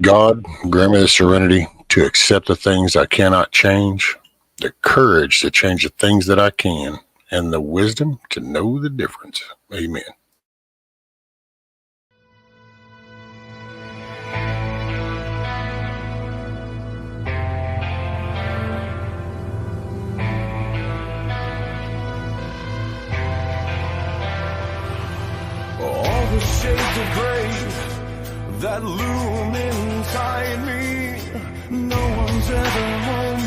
God, grant me the serenity to accept the things I cannot change, the courage to change the things that I can, and the wisdom to know the difference. Amen. All the shades of gray that loom inside me, no one's ever home,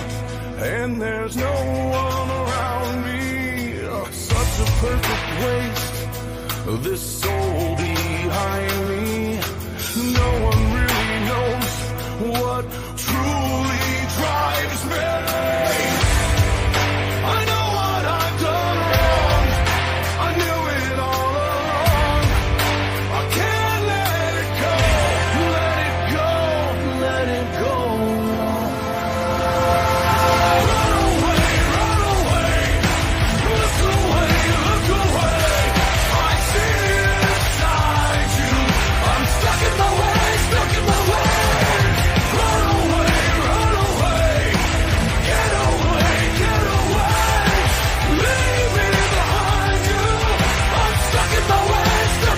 and there's no one around me. Such a perfect waste, this soul behind me. No one really knows what truly drives me. I know what I've done wrong, I knew it all along. I can't let it go, let it go, let it go. Run away, run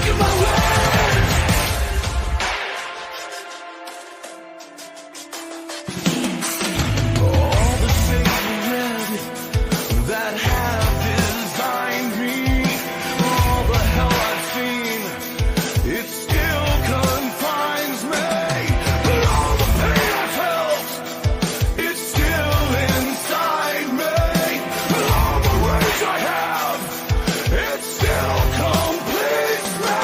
in my way. All the sacred that have designed me, all the hell I've seen, it still confines me. But all the pain I felt, it's still inside me. And all the rage I have, it still completes me.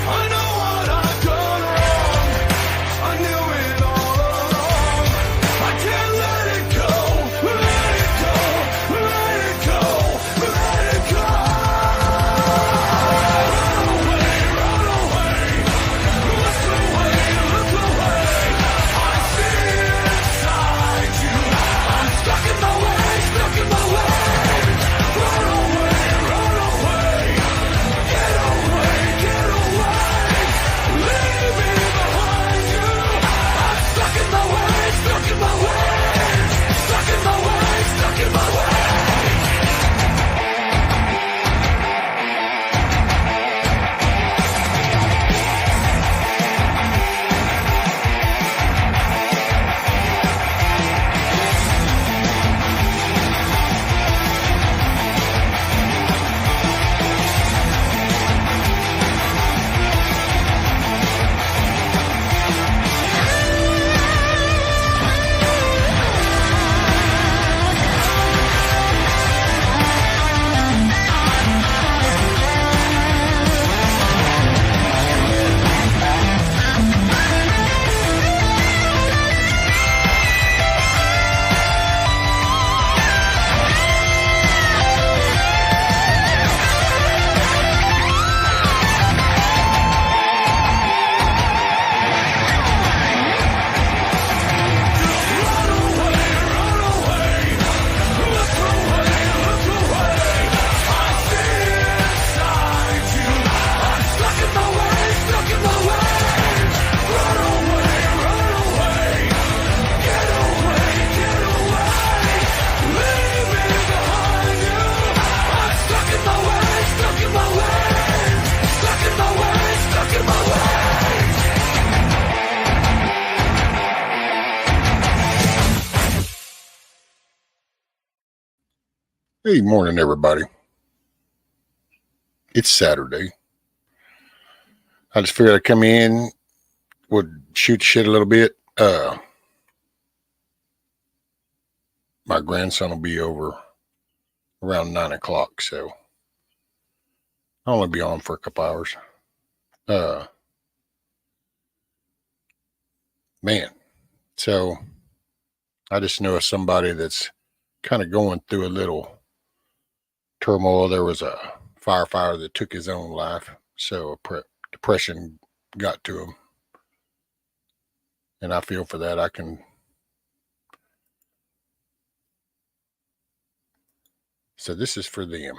I know what I've done wrong, I knew it all along. I can't let it go, let it go, let it go, let it go. Run away, look away, look away. I see inside you, I'm stuck in my way, stuck in my way. Run away, get away, get away. Leave me behind you. I'm stuck in my way, stuck in my way. Stuck in my way, stuck in my way. Hey, morning, everybody. It's Saturday. I just figured I'd come in, would shoot the shit a little bit. My grandson will be over around 9 o'clock, so I'll only be on for a couple hours. Man, so I just know of somebody that's kind of going through a little turmoil. There was a firefighter that took his own life, so depression got to him, and I feel for that. So this is for them.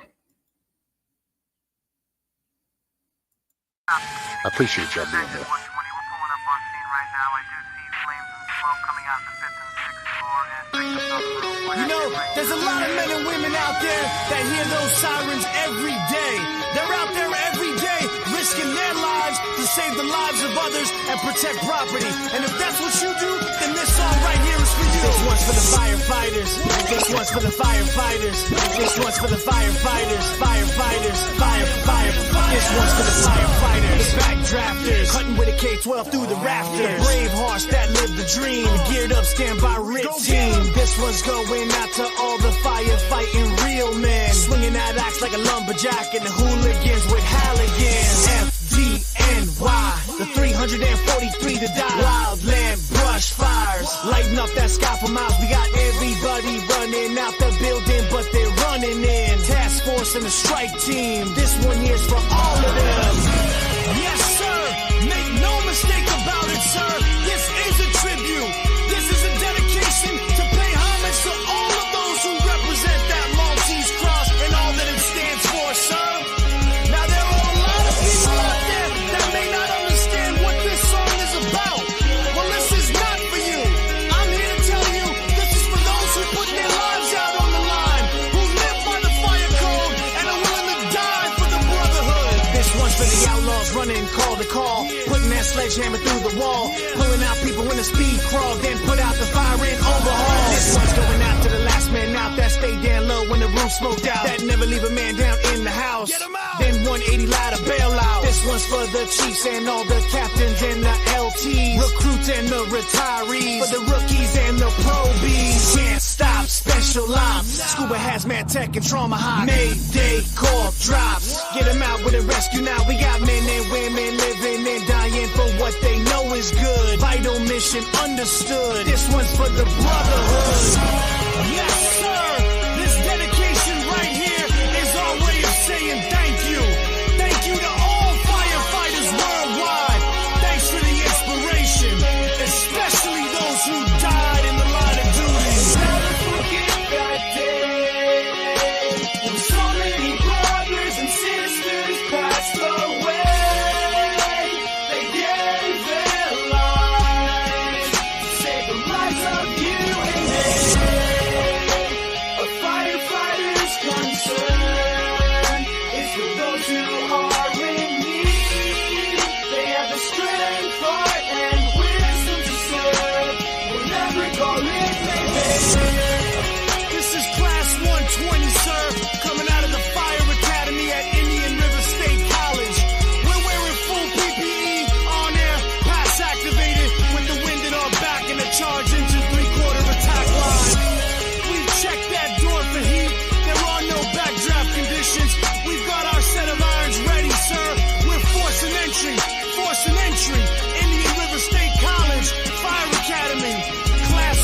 I appreciate y'all being here. We're pulling up on scene right now. I do see flames and smoke coming out of the 5th and 6th floor and bringing us up the roof. You know, there's a lot of men and women out there that hear those sirens every day. They're out there every day risking their lives to save the lives of others and protect property. And if that's what you do, then this song right here is for you. This one's for the firefighters. This one's for the firefighters. This one's for the firefighters. Firefighters. Fire. This one's for the firefighters. The backdrafters. Cutting with a K-12 through the rafters. The brave hearts that live the dream. Geared up, stand by, RIT team. This one's going out to all the firefighting real men. Swinging that axe like a lumberjack and the hooligans with Halligans. FDNY, the 343 to die. Wildland brush fires, lighting up that sky for miles. We got everybody running out the building, but they're running in. Task force and the strike team. This one here's for all of them. Yes, sir. Make no mistake about it, sir. This is a tribute. This is a dedication to pay homage to all of those who represent that Maltese cross and all that it stands for, sir. Now, there are a lot of people out there that may not understand what this song is about. Well, this is not for you. I'm here to tell you this is for those who put their lives out on the line, who live by the fire code and are willing to die for the brotherhood. for the outlaws running call to call, putting that sledgehammer through the wall, pulling out people in a speed crawl, then put out the fire and overhaul. This one's going out to the last man out that stayed down low when the roof smoked out, that never leave a man down in the house. Then 180 ladder bail out. This one's for the chiefs and all the captains and the LTs, recruits and the retirees, for the rookies and the probies. Can't stop, special ops, scuba hazmat tech and trauma hot. Mayday call drops, get them out with a rescue now. We got men and women living and dying for what they know is good. Vital mission understood. This one's for the brotherhood. Yes, sir. This dedication right here is our way of saying thank you. Thank you to all firefighters worldwide. Thanks for the inspiration, especially those who died in the line of duty. Never forget that day when so many brothers and sisters passed away. They gave their lives to save the lives of you and me. A firefighter's concern is for those who are in need. They have the strength, heart, and wisdom to serve whatever call it may be. This is Class 120, sir, coming out of the Fire Academy at Indian River State College. We're wearing full PPE, on air, pass activated, with the wind in our back and a charge into three-quarter attack line. We've checked that door for heat. There are no backdraft conditions. We've got our set of irons ready, sir. We're forcing entry. Indian River State College, Fire Academy, Class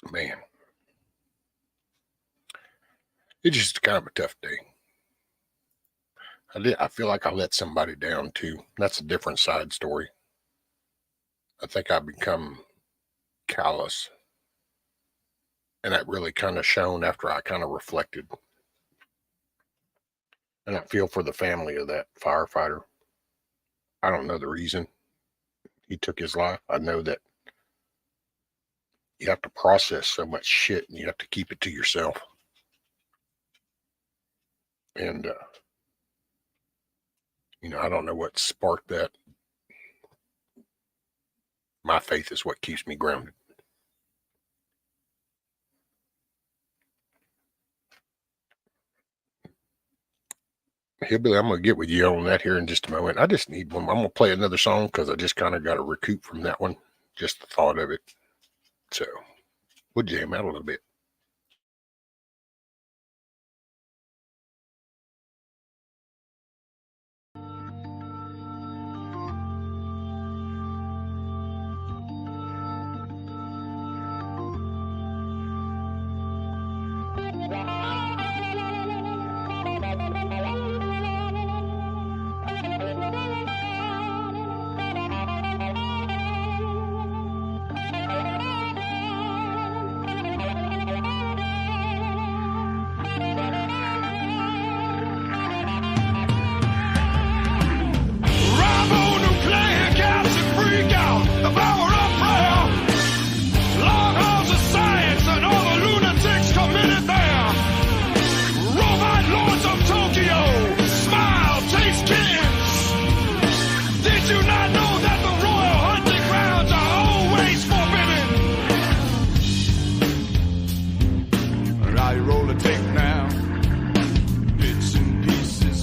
120. Man, it's just kind of a tough day. I feel like I let somebody down too. That's a different side story. I think I've become callous, and that really kind of shown after I kind of reflected. And I feel for the family of that firefighter. I don't know the reason he took his life. I know that you have to process so much shit and you have to keep it to yourself. And, I don't know what sparked that. My faith is what keeps me grounded. Hillbilly, I'm going to get with you on that here in just a moment. I just need one. I'm going to play another song because I just kind of got to recoup from that one. Just the thought of it. So we'll jam out a little bit.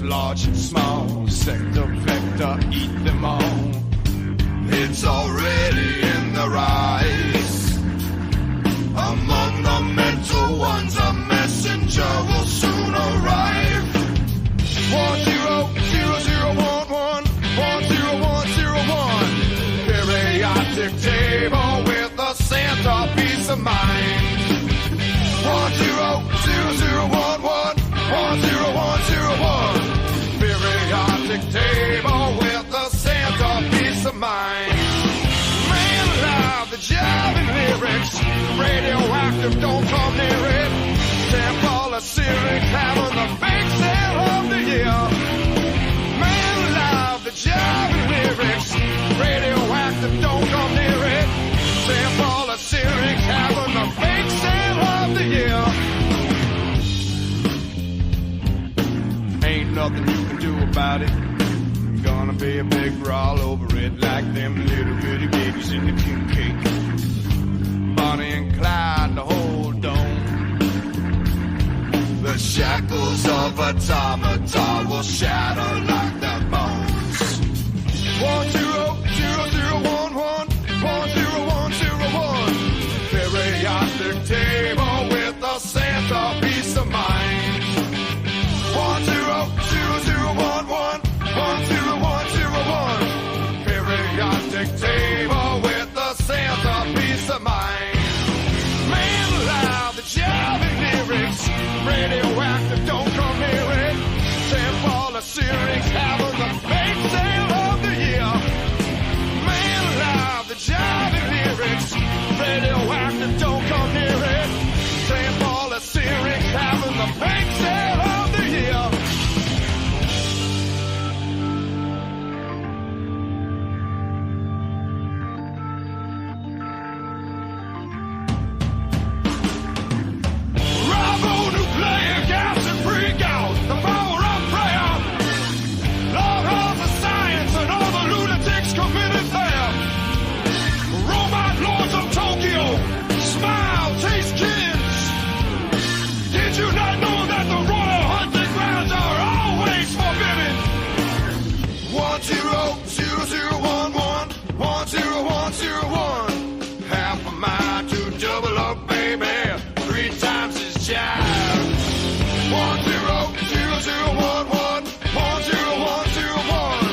large and small, sector, vector, eat them all. It's already in the rise. Among the mental ones, a messenger will soon arrive. 1000011 10101. Periodic table with a centerpiece of mind. 1000011 10101. Periodic table with a centerpiece of mind. Man alive, the jiving lyrics. Radioactive, don't come near it. Temple of Syric, having the fake sale of the year. Man alive, the jiving lyrics. Radioactive, don't come near it. Temple of Syric, having the sweat like them little bitty babies in the king cake. Bonnie and Clyde, the whole dome. The shackles of automata will shatter like the bones. 1-0-0-0-1-1, 1-0-1-0-1. Periodic table with a centerpiece of mind. 1-0-0-0-1-1, 1-0-1-0-1. Periodic table with a centerpiece of mind. Man alive, the jabbing lyrics. Radioactive, don't come near it. Sample of Syrinx, having the bake sale of the year. Man alive, the jabbing lyrics. Radioactive, don't come near it. Sample of Syrinx, having the bake sale of the year. Ribonucleic acid freak out, the power of prayer. Lord of the science and all the lunatics committed there. Robot lords of Tokyo, smile, taste kids. Did you not know that the royal hunting grounds are always forbidden? 1-0-0-0-1-1, 1-0-1-0-1. Half a mile to double up, baby. 3 times his jive. 1-0-0-0-1-1, 1-0-1-0-1.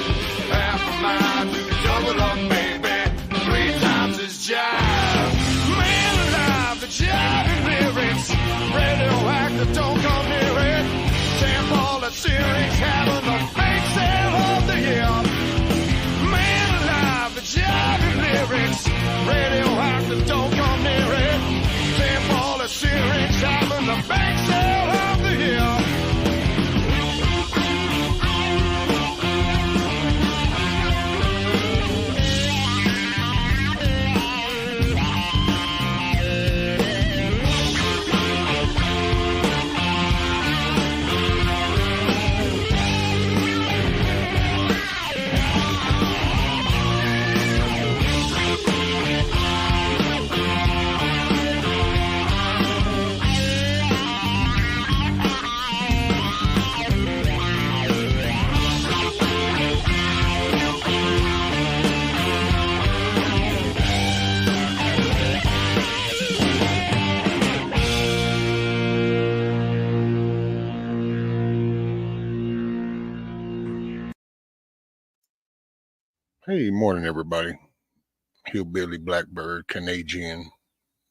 Half a mile to double up, baby. 3 times his jive. Man alive, the jiving lyrics. Radioactive, don't come near it. Sample of Syrinx, having the fake sale of the year. Man alive, the jiving lyrics. Radioactive, don't come near it. Sample of Syrinx, having the fake sale of the year. Hey, morning, everybody. Hillbilly, Blackbird, Canadian,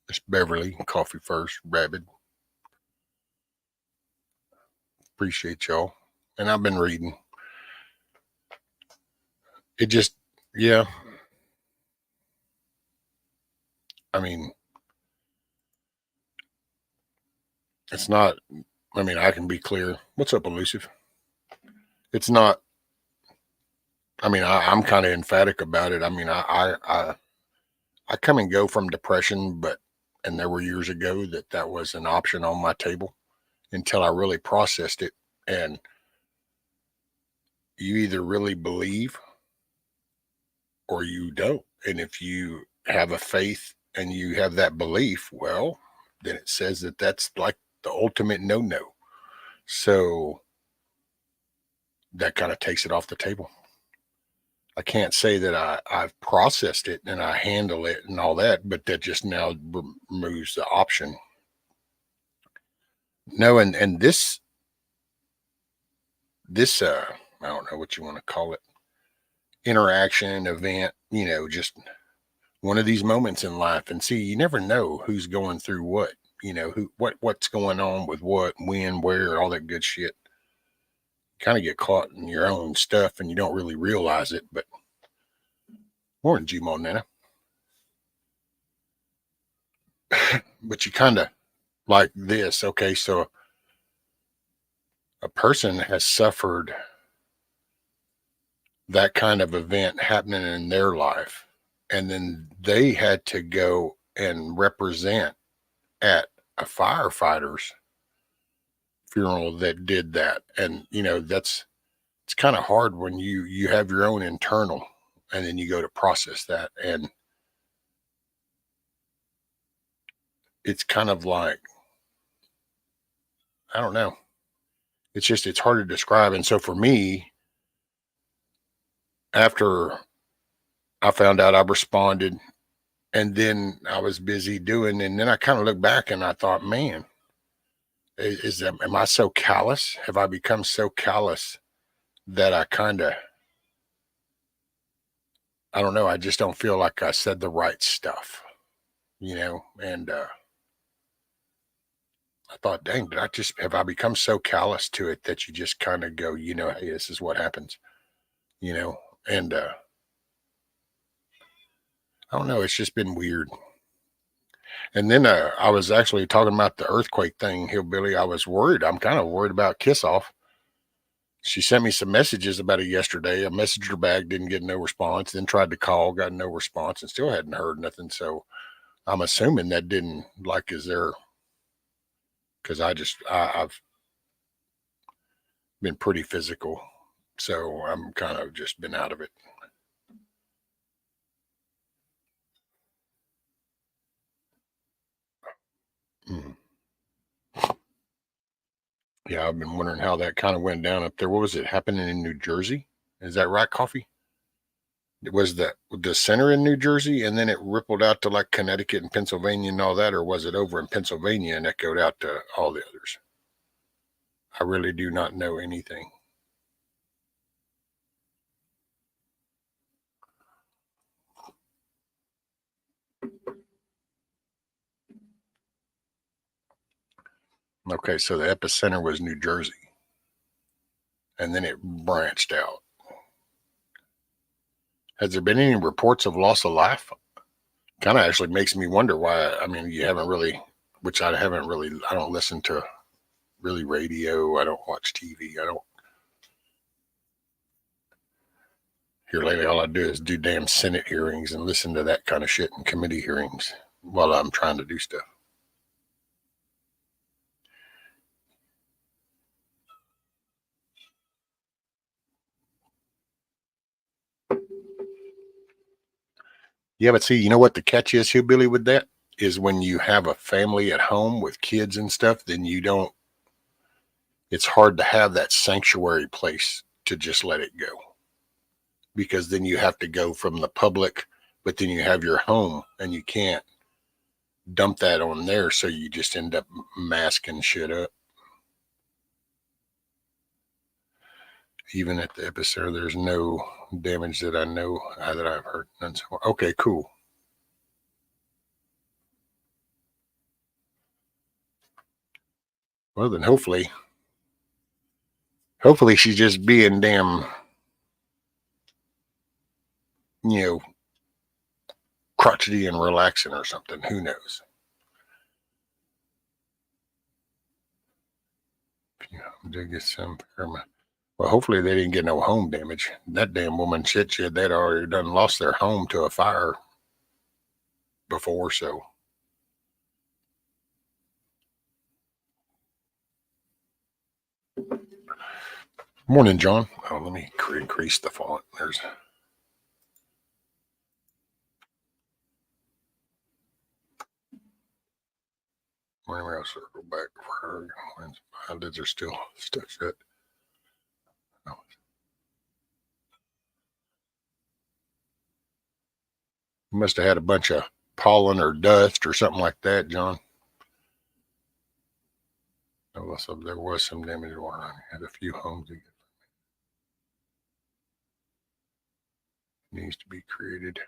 Miss Beverly, Coffee First, Rabid. Appreciate y'all. And I've been reading. It just, yeah. I mean, it's not, I can be clear. What's up, Elusive? It's not, I'm kind of emphatic about it. I come and go from depression, and there were years ago that was an option on my table until I really processed it. And you either really believe or you don't. And if you have a faith and you have that belief, well, then it says that that's like the ultimate no-no. So that kind of takes it off the table. I can't say that I've processed it and I handle it and all that, but that just now removes the option. No, and this I don't know what you want to call it, interaction, event, just one of these moments in life. And see, you never know who's going through what, what's going on with what, when, where, all that good shit. Kind of get caught in your own stuff and you don't really realize it. But morning, G-Mo Nana. But you kind of like this. Okay, so a person has suffered that kind of event happening in their life, and then they had to go and represent at a firefighter's funeral that did that. And it's kind of hard when you have your own internal, and then you go to process that, and it's kind of like, I don't know. It's hard to describe. And so for me, after I found out, I responded, and then I was busy doing, and then I kind of looked back and I thought, man, am I so callous? Have I become so callous that I don't know. I just don't feel like I said the right stuff, and, I thought, dang, have I become so callous to it that you just kind of go, hey, this is what happens, you know, and, I don't know. It's just been weird. And then I was actually talking about the earthquake thing, Hillbilly. I was worried. I'm kind of worried about Kiss Off. She sent me some messages about it yesterday. I messaged her back, didn't get no response. Then tried to call, got no response, and still hadn't heard nothing. So I'm assuming that didn't, like, is there, because I've been pretty physical. So I'm kind of just been out of it. Mm. Yeah, I've been wondering how that kind of went down up there. What was it happening in New Jersey? Is that right, Coffee? It was the center in New Jersey, and then it rippled out to like Connecticut and Pennsylvania and all that, or was it over in Pennsylvania and echoed out to all the others? I really do not know anything. Okay, so the epicenter was New Jersey, and then it branched out. Has there been any reports of loss of life? Kind of actually makes me wonder why. I mean, you haven't really, which I haven't really, I don't listen to really radio. I don't watch TV. I don't. Here lately, all I do is do damn Senate hearings and listen to that kind of shit in committee hearings while I'm trying to do stuff. Yeah, but see, you know what the catch is, Hillbilly, with that? Is when you have a family at home with kids and stuff, then it's hard to have that sanctuary place to just let it go. Because then you have to go from the public, but then you have your home and you can't dump that on there. So you just end up masking shit up. Even at the epicenter, there's no damage that I know that I've heard. Okay, cool. Well, then hopefully she's just being damn, crotchety and relaxing or something. Who knows? Did get some perma. Well, hopefully they didn't get no home damage. That damn woman shit, they'd already done lost their home to a fire before, so. Morning, John. Oh, let me increase the font. There's. Whenever I'll circle back for her, my eyelids are still stuck shut. Oh. You must have had a bunch of pollen or dust or something like that, John. Oh, so there was some damage. I had a few homes that needs to be created.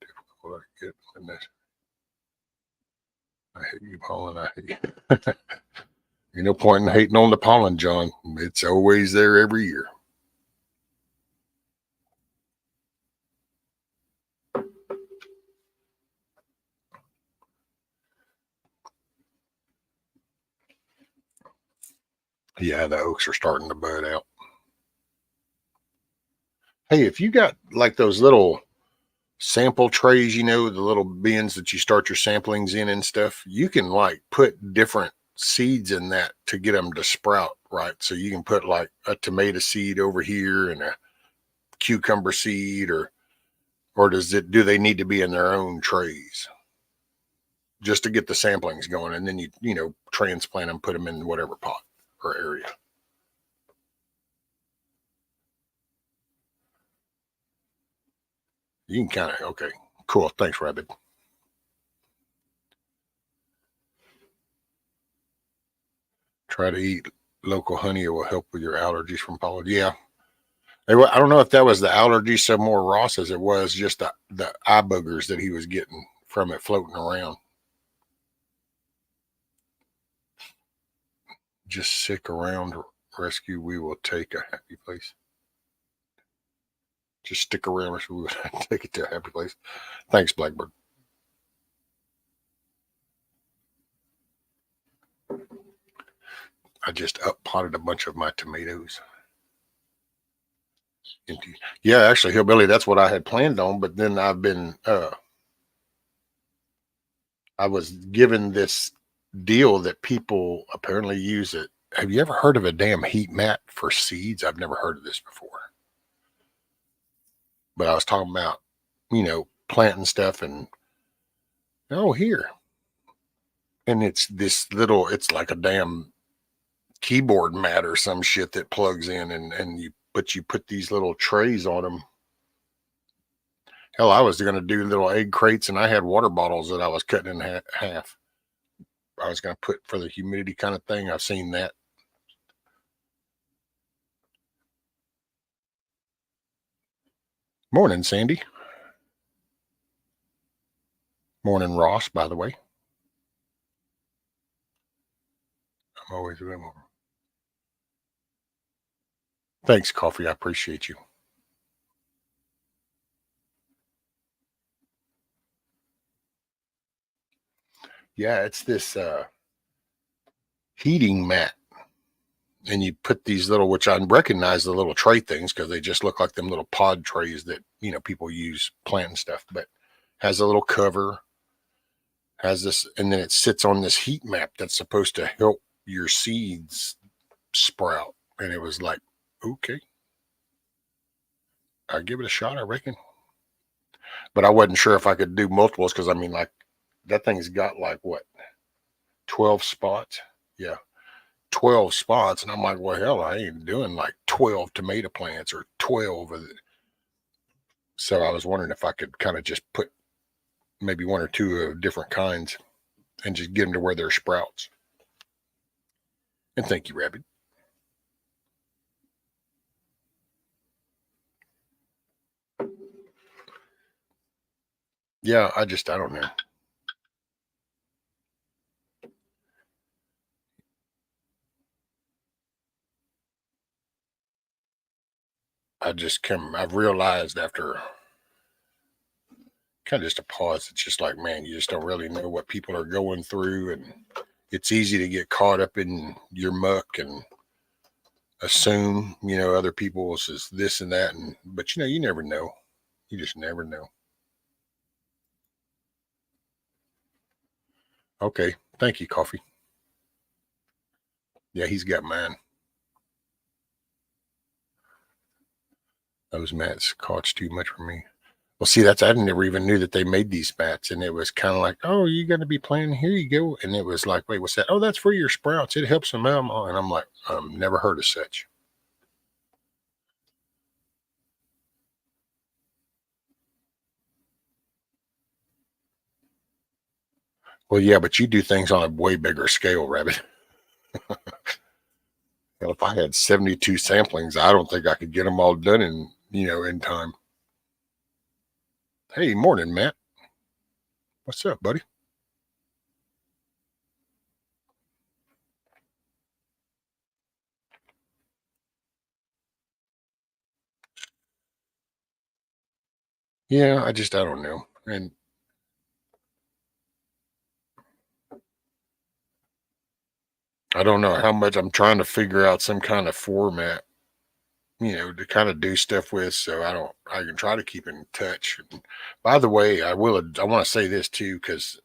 Difficult I get in this. I hate you, pollen. I hate you. Ain't no point in hating on the pollen, John. It's always there every year. Yeah, the oaks are starting to bud out. Hey, if you got like those little sample trays, the little bins that you start your samplings in and stuff, you can like put different seeds in that to get them to sprout, right? So you can put like a tomato seed over here and a cucumber seed, or Or do they need to be in their own trays just to get the samplings going, and then you transplant them, put them in whatever pot or area? You can kind of, okay, cool. Thanks, Rabbit. Try to eat local honey. It will help with your allergies from pollen. Yeah. I don't know if that was the allergy some more Ross as it was just the eye boogers that he was getting from it floating around. Just sick around rescue. We will take a happy place. Just stick around. We will take it to a happy place. Thanks, Blackbird. I just up potted a bunch of my tomatoes. Yeah, actually, Hillbilly, that's what I had planned on, but then I was given this deal that people apparently use it. Have you ever heard of a damn heat mat for seeds? I've never heard of this before. But I was talking about, planting stuff and here. And it's this little, it's like a damn keyboard mat or some shit that plugs in and you put these little trays on them. Hell, I was going to do little egg crates and I had water bottles that I was cutting in half. I was going to put for the humidity kind of thing. I've seen that. Morning, Sandy. Morning, Ross, by the way. I'm always available. Thanks, Coffee. I appreciate you. Yeah, it's this heating mat. And you put these little, which I recognize the little tray things because they just look like them little pod trays that, people use planting stuff, but has a little cover, has this, and then it sits on this heat map that's supposed to help your seeds sprout. And it was like, okay, I'll give it a shot, I reckon. But I wasn't sure if I could do multiples because like that thing's got like what, 12 spots? Yeah. 12 spots, and I'm like, well, hell, I ain't doing like 12 tomato plants or 12 of it. So I was wondering if I could kind of just put maybe one or two of different kinds and just get them to where they're sprouts. And thank you, Rabbit. Yeah, I don't know. I've realized after kind of just a pause, it's just like, man, you just don't really know what people are going through. And it's easy to get caught up in your muck and assume, other people's is this and that. But you never know. You just never know. Okay. Thank you, Coffee. Yeah, he's got mine. Those mats cost too much for me. Well, see, I never even knew that they made these mats. And it was kind of like, oh, you're going to be planting, here you go. And it was like, wait, what's that? Oh, that's for your sprouts. It helps them out. And I'm like, never heard of such. Well, yeah, but you do things on a way bigger scale, Rabbit. Well, if I had 72 samplings, I don't think I could get them all done in time. Hey, morning, Matt. What's up, buddy? Yeah, I don't know. And I don't know how much I'm trying to figure out some kind of format, to kind of do stuff with. So I can try to keep in touch. And by the way, I want to say this too, because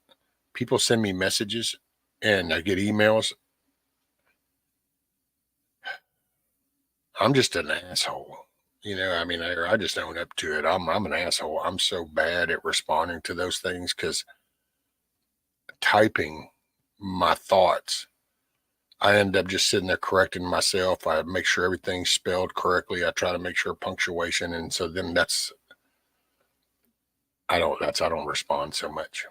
people send me messages and I get emails. I'm just an asshole. I mean, I just own up to it. I'm an asshole. I'm so bad at responding to those things because typing my thoughts, I end up just sitting there correcting myself. I make sure everything's spelled correctly. I try to make sure punctuation, and so then I don't respond so much.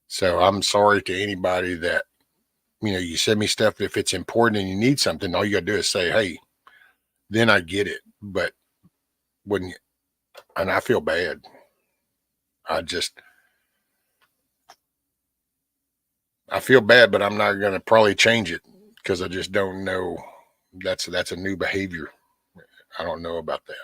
So I'm sorry to anybody that you send me stuff if it's important and you need something. All you got to do is say, "Hey," then I get it. But when and I feel bad. I just I feel bad, but I'm not going to probably change it because I just don't know. That's a new behavior. I don't know about that.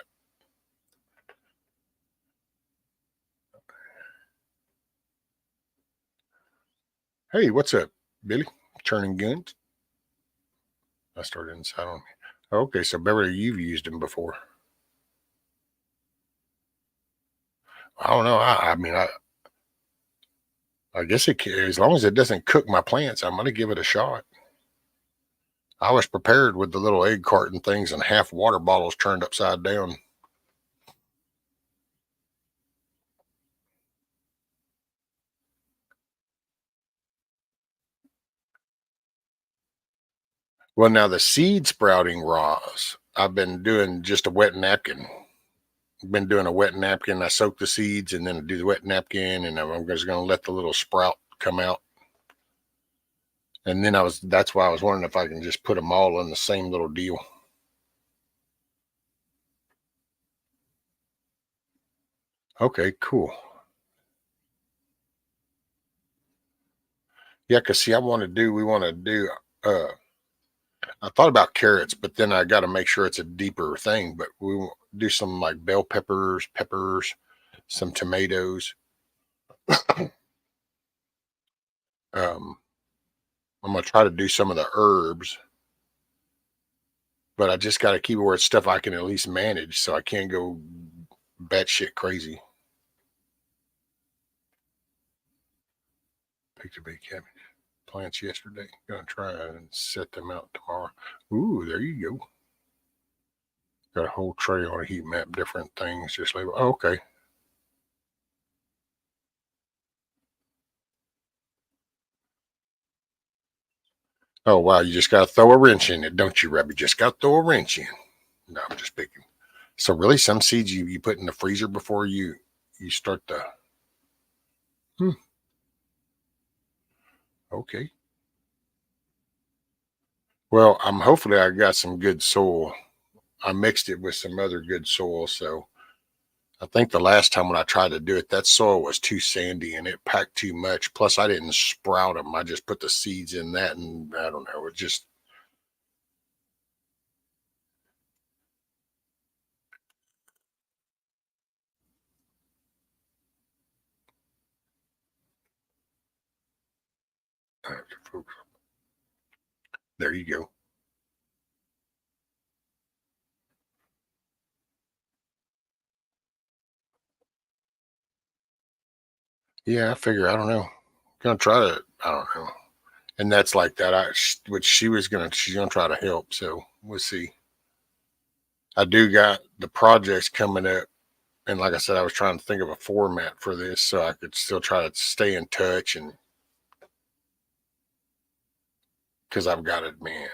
Hey, what's up, Billy? Turning guns. I started inside on me. Okay, so Beverly, you've used them before. I don't know. I guess as long as it doesn't cook my plants, I'm gonna give it a shot. I was prepared with the little egg carton things and half water bottles turned upside down. Well, now the seed sprouting raws, I've been doing just a wet napkin. Been doing a wet napkin. I soak the seeds and then do the wet napkin, and I'm just going to let the little sprout come out. And then that's why I was wondering if I can just put them all in the same little deal. Okay, cool. Yeah, because see, we want to do, I thought about carrots, but then I got to make sure it's a deeper thing. But we do some like bell peppers, some tomatoes. Um, I'm gonna try to do some of the herbs, but I just got to keep it where it's stuff I can at least manage, so I can't go batshit crazy. Picked a big cabbage plants yesterday. Gonna try and set them out tomorrow. Ooh, there you go. Got a whole tray on a heat map, different things. Just label. Oh, okay. Oh wow, you just gotta throw a wrench in it, don't you, Rebby? Just gotta throw a wrench in. No, I'm just picking. So really, some seeds you put in the freezer before you start the. Hmm, okay. Well, I'm hopefully I got some good soil. I mixed it with some other good soil, so I think the last time when I tried to do it, that soil was too sandy and it packed too much. Plus, I didn't sprout them. I just put the seeds in that, and I don't know. It just there you go. Yeah, I figure I don't know. Gonna try to. I don't know. And that's like that. Which she's gonna try to help. So we'll see. I do got the projects coming up, and like I said, I was trying to think of a format for this so I could still try to stay in touch, and because I've got it, man.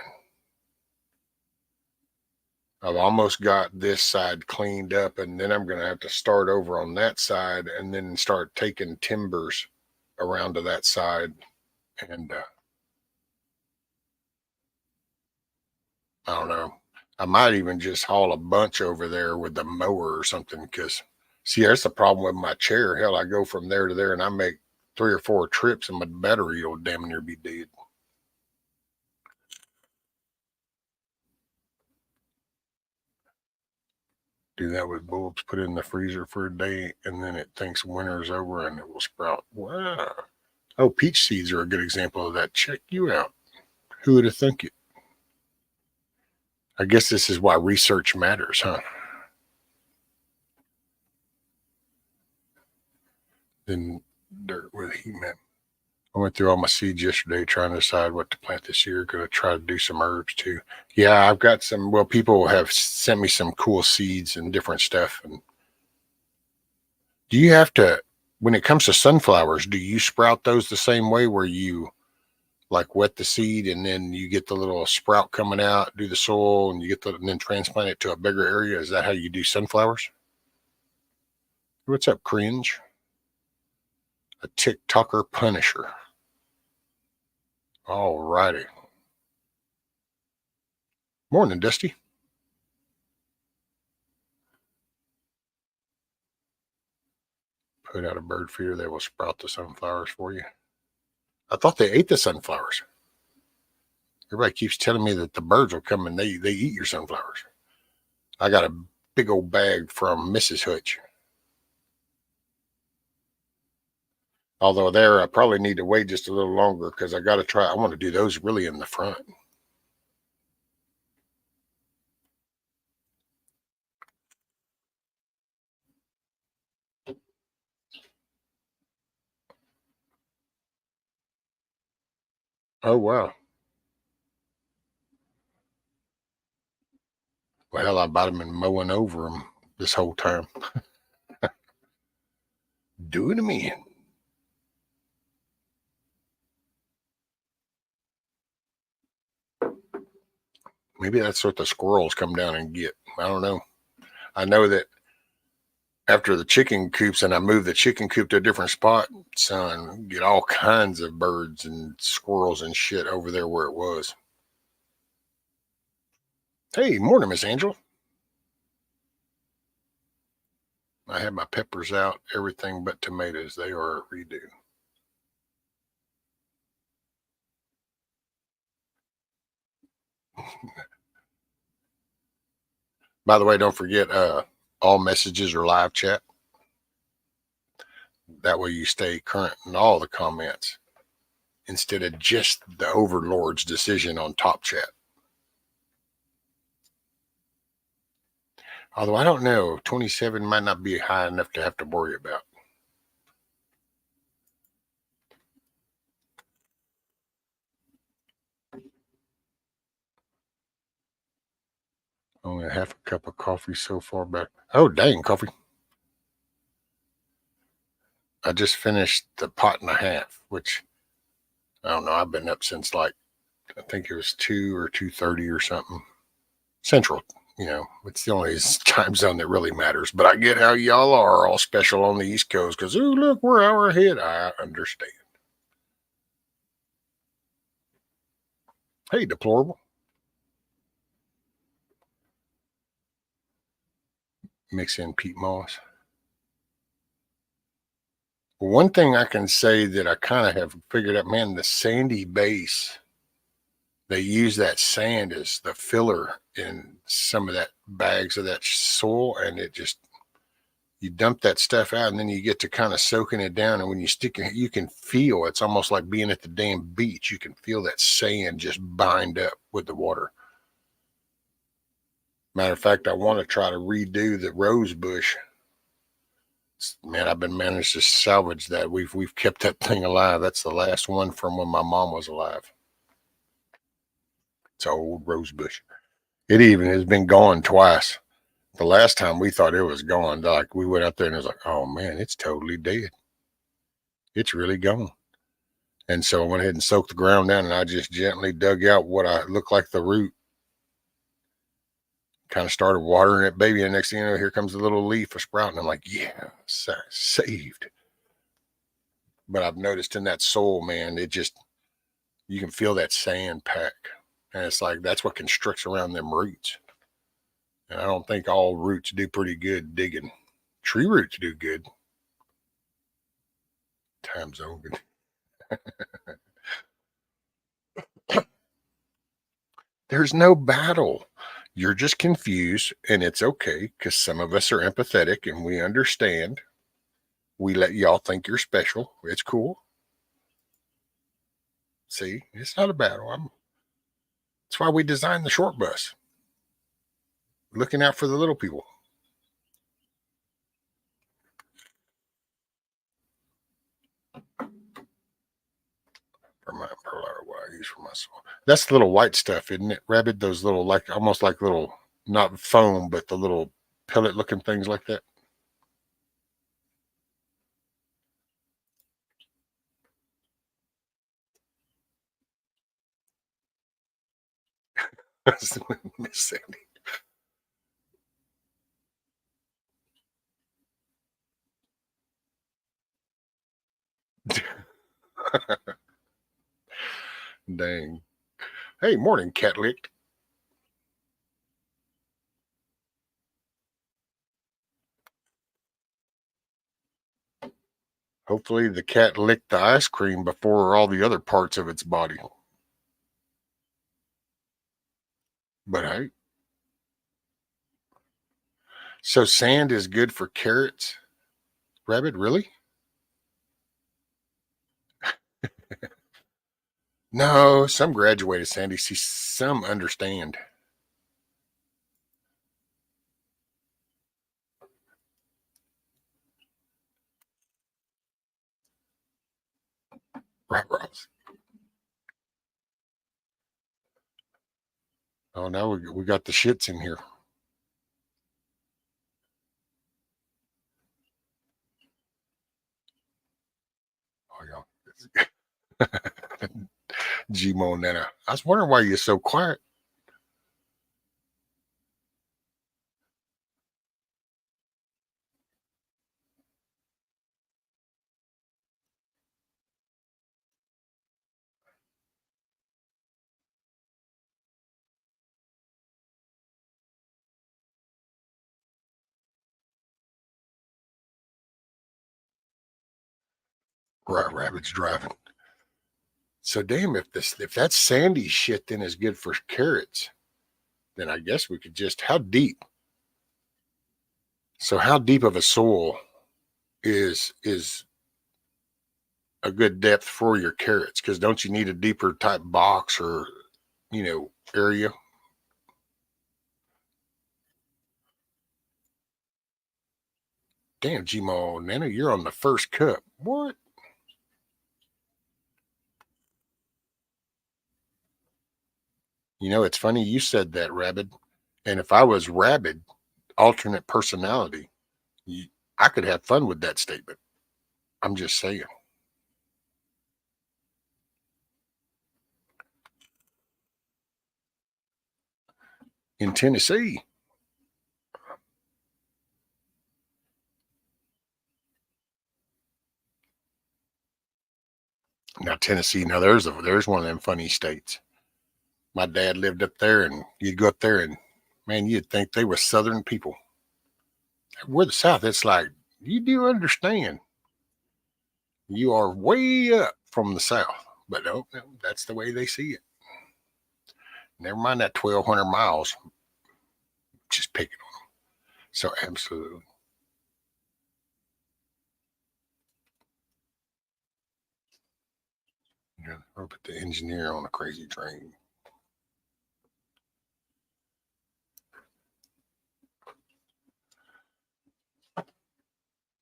I've almost got this side cleaned up, and then I'm going to have to start over on that side and then start taking timbers around to that side. And I don't know. I might even just haul a bunch over there with the mower or something because, see, that's the problem with my chair. Hell, I go from there to there and I make 3 or 4 trips and my battery will damn near be dead. Do that with bulbs, put it in the freezer for a day, and then it thinks winter's over and it will sprout. Wow. Oh, peach seeds are a good example of that. Check you out. Who would have thunk it? I guess this is why research matters, huh? Then dirt with heat map. I went through all my seeds yesterday trying to decide what to plant this year. Going to try to do some herbs too. Yeah, I've got some. Well, people have sent me some cool seeds and different stuff. And do you have to, when it comes to sunflowers, do you sprout those the same way where you like wet the seed and then you get the little sprout coming out, do the soil, and you get the, and then transplant it to a bigger area? Is that how you do sunflowers? What's up, cringe? A TikToker punisher. All righty. Morning, Dusty. Put out a bird feeder that will sprout the sunflowers for you. I thought they ate the sunflowers. Everybody keeps telling me that the birds will come and they eat your sunflowers. I got a big old bag from Mrs. Hutch. Although there, I probably need to wait just a little longer because I got to try. I want to do those really in the front. Oh, wow. Well, hell, I've about been mowing over them this whole time. Doing them in. Maybe that's what the squirrels come down and get. I don't know. I know that after the chicken coops and I move the chicken coop to a different spot, son, get all kinds of birds and squirrels and shit over there where it was. Hey, morning, Miss Angel. I had my peppers out, everything but tomatoes. They are a redo. By the way, don't forget all messages are live chat. That way you stay current in all the comments instead of just the overlord's decision on top chat. Although I don't know, 27 might not be high enough to have to worry about. Only a half a cup of coffee so far back. Oh, dang, coffee. I just finished the pot and a half, which I don't know. I've been up since like, I think it was 2 or 2:30 or something. Central, you know, it's the only time zone that really matters. But I get how y'all are all special on the East Coast because, oh, look, we're an hour ahead. I understand. Hey, deplorable. Mix in peat moss. One thing I can say that I kind of have figured out, man, the sandy base, they use that sand as the filler in some of that bags of that soil, and it just, you dump that stuff out and then you get to kind of soaking it down, and when you stick it, you can feel, it's almost like being at the damn beach. You can feel that sand just bind up with the water. Matter of fact, I want to try to redo the rose bush. Man, I've been managed to salvage that. We've kept that thing alive. That's the last one from when my mom was alive. It's an old rose bush. It even has been gone twice. The last time we thought it was gone, like we went up there and it was like, oh man, it's totally dead. It's really gone. And so I went ahead and soaked the ground down, and I just gently dug out what I looked like the root. Kind of started watering it, baby. And next thing you know, here comes the little leaf of sprouting. I'm like, yeah, saved. But I've noticed in that soil, man, it just, you can feel that sand pack. And it's like, that's what constricts around them roots. And I don't think all roots do pretty good digging. Tree roots do good. Time zone. There's no battle. You're just confused, and it's okay because some of us are empathetic and we understand. We let y'all think you're special. It's cool. See, it's not a battle. That's why we designed the short bus. Looking out for the little people. Remind Pearl why I use for my soul. That's the little white stuff, isn't it, Rabbit? Those little, like, almost like little, not foam, but the little pellet looking things like that. Miss Sandy. Dang. Hey, morning, cat licked. Hopefully the cat licked the ice cream before all the other parts of its body. But hey, so sand is good for carrots? Rabbit, really? No, some graduated, Sandy. See, some understand. Right, Ross. Oh, now we got the shits in here. Oh, yeah. G-Mo Nana. I was wondering why you're so quiet. Right, Rabbit's driving. So damn, if that sandy shit then is good for carrots, then I guess we could just how deep? So how deep of a soil is a good depth for your carrots? Because don't you need a deeper type box or area? Damn, Gmo Nana, you're on the first cup. What? It's funny you said that, Rabbit. And if I was Rabbit, alternate personality, I could have fun with that statement. I'm just saying. In Tennessee. Now Tennessee, now there's one of them funny states. My dad lived up there, and you'd go up there, and man, you'd think they were Southern people. We're the South. It's like you do understand. You are way up from the South, but no, that's the way they see it. Never mind that 1,200 miles. Just picking on them. So absolutely. Yeah, I'll put the engineer on a crazy train.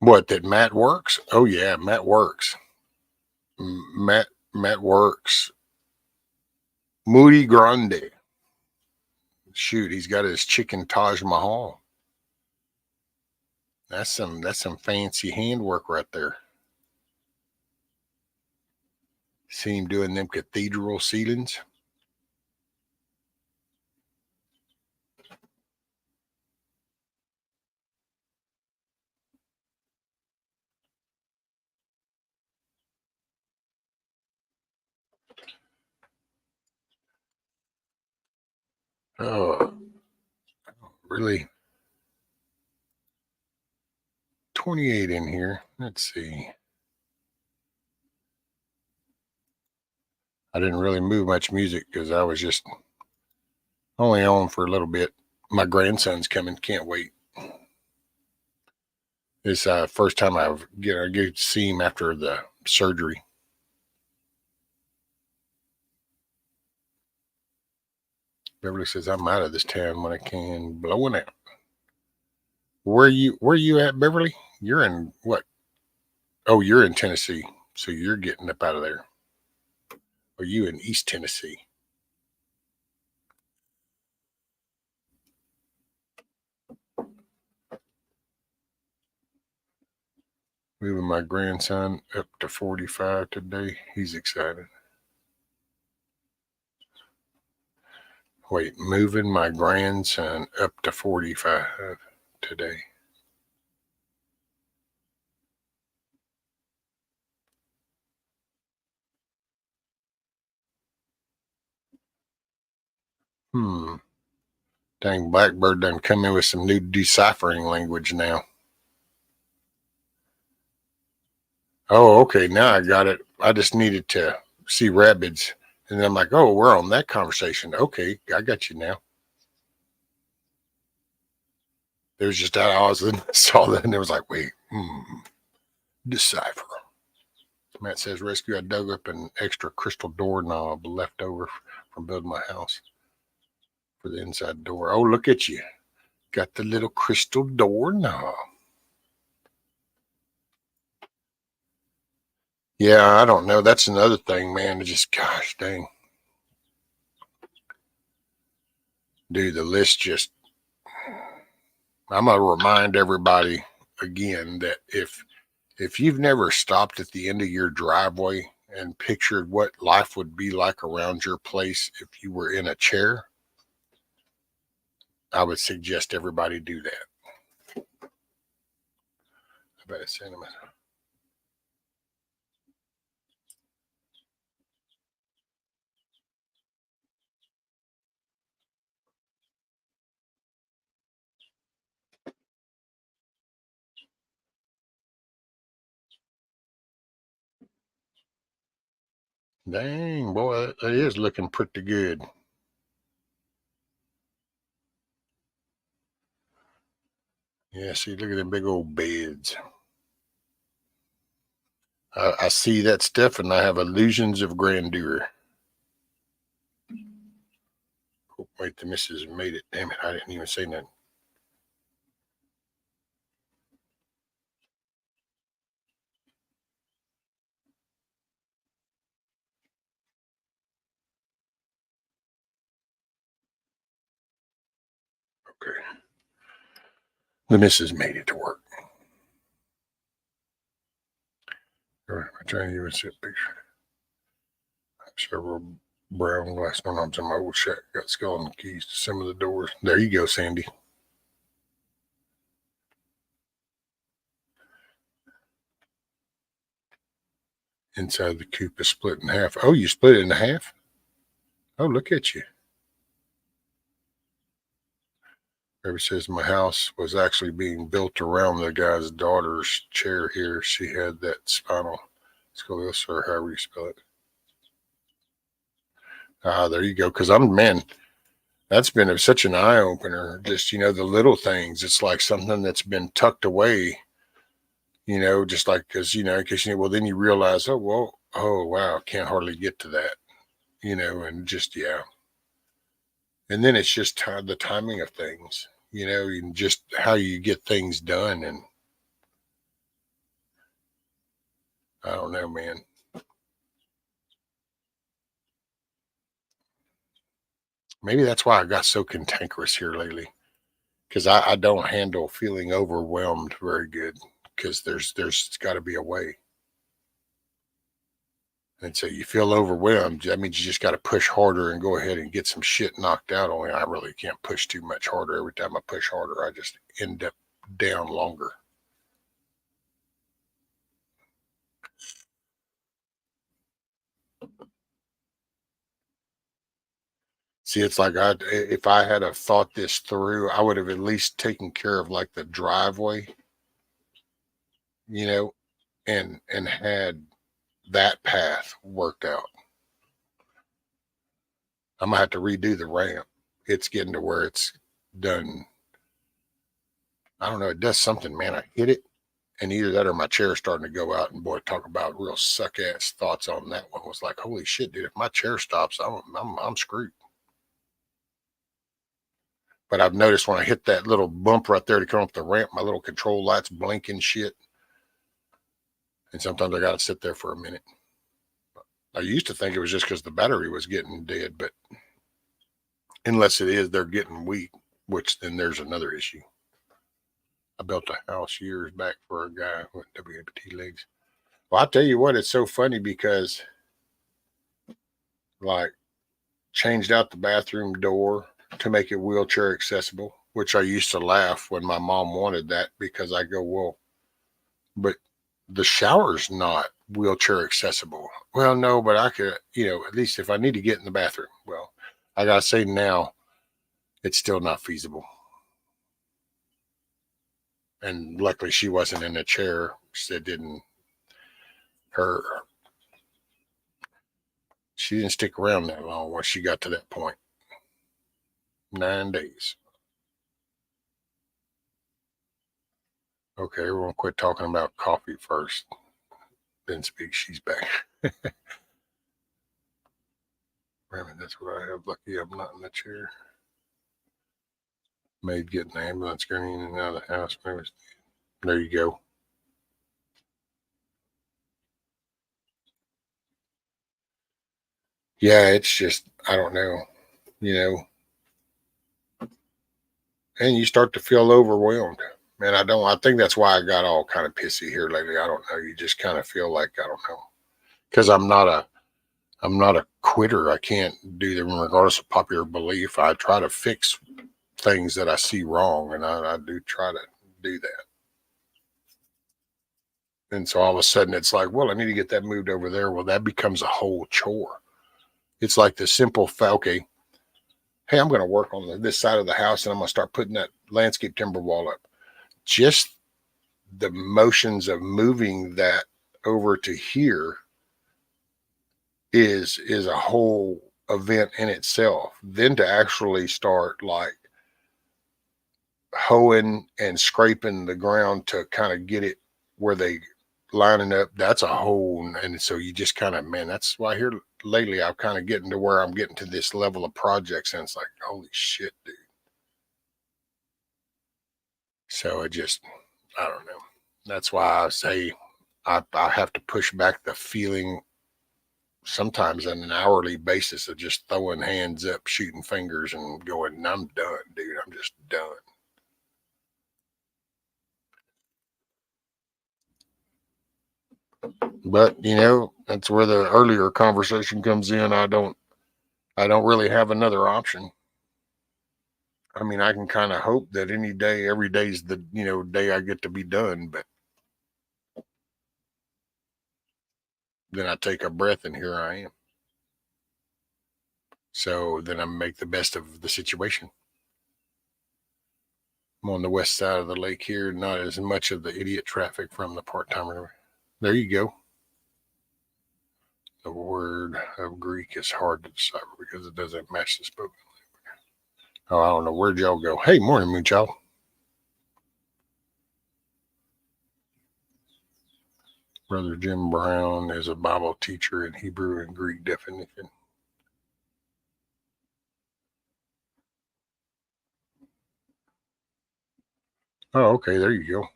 What, that Matt works? Oh yeah, Matt works. Matt works. Moody Grande. Shoot, he's got his chicken Taj Mahal. That's some fancy handwork right there. See him doing them cathedral ceilings. Oh, really? 28 in here. Let's see. I didn't really move much music because I was just only on for a little bit. My grandson's coming. Can't wait. It's first time I get to see him after the surgery. Beverly says I'm out of this town when I can. Blowing out. Where you at, Beverly? You're in what? Oh, you're in Tennessee. So you're getting up out of there. Are you in East Tennessee? Moving my grandson up to 45 today. He's excited. Wait, moving my grandson up to 45 today. Dang, Blackbird done come in with some new deciphering language now. Oh, okay, now I got it. I just needed to see rabbits. And then I'm like, oh, we're on that conversation. Okay, I got you now. There was just that I was and saw that and it was like, wait, decipher. Matt says rescue. I dug up an extra crystal doorknob left over from building my house for the inside door. Oh, look at you. Got the little crystal doorknob. Yeah, I don't know. That's another thing, man. It just, gosh dang. Dude, the list just, I'm going to remind everybody again that if you've never stopped at the end of your driveway and pictured what life would be like around your place if you were in a chair, I would suggest everybody do that. I better send them. Dang, boy, that is looking pretty good. Yeah, see, look at them big old beds. I see that stuff and I have illusions of grandeur. Oh, wait, the missus made it. Damn it, I didn't even say nothing. Okay. The missus made it to work. All right, I'm trying to give us a picture. Several brown glass doorknobs in my old shack. Got skeleton keys to some of the doors. There you go, Sandy. Inside the coop is split in half. Oh, you split it in half? Oh, look at you. Ever says my house was actually being built around the guy's daughter's chair here. She had that spinal scoliosis, or however you spell it. There you go. Because man, that's been such an eye opener. Just, the little things. It's like something that's been tucked away, just like, because, well, then you realize, oh, wow, can't hardly get to that, and just, yeah. And then it's just the timing of things, and just how you get things done. And I don't know, man. Maybe that's why I got so cantankerous here lately, because I don't handle feeling overwhelmed very good, because there's got to be a way. And so you feel overwhelmed. That means you just got to push harder and go ahead and get some shit knocked out. Only I really can't push too much harder. Every time I push harder, I just end up down longer. See, it's like if I had have thought this through, I would have at least taken care of like the driveway, and had that path worked out. I'm gonna have to redo the ramp. It's getting to where it's done. I don't know. It does something, man. I hit it, and either that or my chair's starting to go out. And boy, talk about real suck ass thoughts on that one. Was like, holy shit, dude! If my chair stops, I'm screwed. But I've noticed when I hit that little bump right there to come up the ramp, my little control lights blink and shit. And sometimes I got to sit there for a minute. I used to think it was just because the battery was getting dead, but unless it is, they're getting weak, which then there's another issue. I built a house years back for a guy with WAPT legs. Well, I'll tell you what, it's so funny because, like, changed out the bathroom door to make it wheelchair accessible, which I used to laugh when my mom wanted that because I go, well, but the shower's not wheelchair accessible. Well, no, but I could, at least if I need to get in the bathroom. Well, I got to say now, it's still not feasible. And luckily she wasn't in a chair. It didn't hurt. She didn't stick around that long once she got to that point. 9 days. Okay, we're going to quit talking about coffee first. Then speak. She's back. Raymond, that's what I have. Lucky I'm not in the chair. Maid getting the ambulance getting in and out of the house. There you go. Yeah, it's just, I don't know, and you start to feel overwhelmed. Man, I think that's why I got all kind of pissy here lately. I don't know. You just kind of feel like, I don't know, because I'm not a quitter. I can't do them regardless of popular belief. I try to fix things that I see wrong, and I do try to do that. And so all of a sudden it's like, well, I need to get that moved over there. Well, that becomes a whole chore. It's like the simple, okay, hey, I'm going to work on this side of the house and I'm going to start putting that landscape timber wall up. Just the motions of moving that over to here is a whole event in itself. Then to actually start like hoeing and scraping the ground to kind of get it where they lining up, that's a whole. And so you just kind of, man, that's why here lately I'm kind of getting to where I'm getting to this level of projects and it's like, holy shit, dude. So I don't know. That's why I say I have to push back the feeling sometimes on an hourly basis of just throwing hands up, shooting fingers and going, I'm done, dude. I'm just done. But that's where the earlier conversation comes in. I don't really have another option. I mean, I can kind of hope that any day, every day's the day I get to be done, but then I take a breath and here I am. So then I make the best of the situation. I'm on the west side of the lake here, not as much of the idiot traffic from the part-timer. There you go. The word of Greek is hard to decipher because it doesn't match the spoken. Oh, I don't know. Where'd y'all go? Hey, morning, Moonchild. Brother Jim Brown is a Bible teacher in Hebrew and Greek definition. Oh, okay. There you go.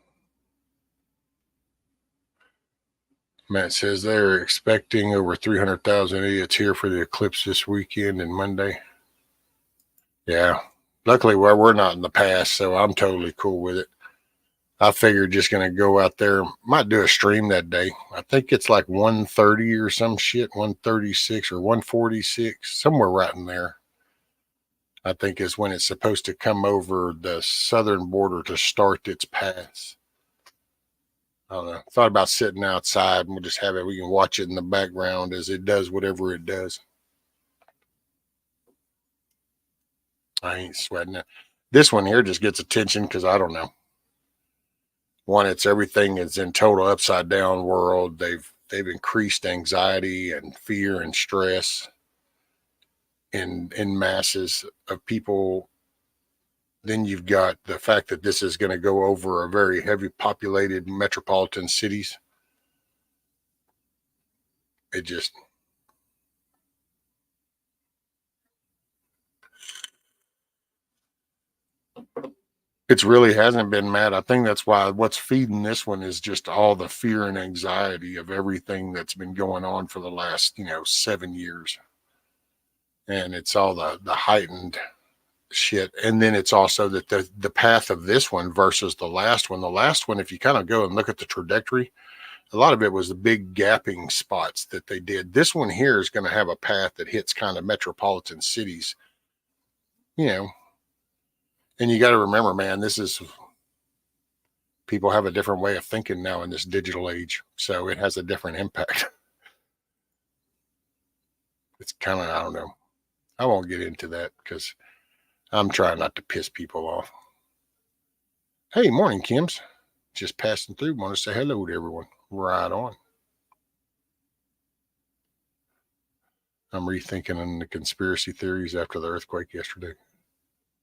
Matt says they're expecting over 300,000 idiots here for the eclipse this weekend and Monday. Yeah. Luckily, we're not in the past, so I'm totally cool with it. I figured just going to go out there. Might do a stream that day. I think it's like 1:30 or some shit, 1:36 or 1:46, somewhere right in there. I think is when it's supposed to come over the southern border to start its pass. I don't know. Thought about sitting outside and we'll just have it. We can watch it in the background as it does whatever it does. I ain't sweating it. This one here just gets attention because I don't know. One, it's everything is in total upside down world. They've increased anxiety and fear and stress in masses of people. Then you've got the fact that this is going to go over a very heavy populated metropolitan cities. It just, It really hasn't been, Matt. I think that's why what's feeding this one is just all the fear and anxiety of everything that's been going on for the last, 7 years. And it's all the heightened shit. And then it's also that the path of this one versus the last one. The last one, if you kind of go and look at the trajectory, a lot of it was the big gapping spots that they did. This one here is going to have a path that hits kind of metropolitan cities, you know. And you got to remember, man, this is people have a different way of thinking now in this digital age. So it has a different impact. It's kind of, I don't know. I won't get into that because I'm trying not to piss people off. Hey, morning, Kims. Just passing through. Want to say hello to everyone. Right on. I'm rethinking on the conspiracy theories after the earthquake yesterday.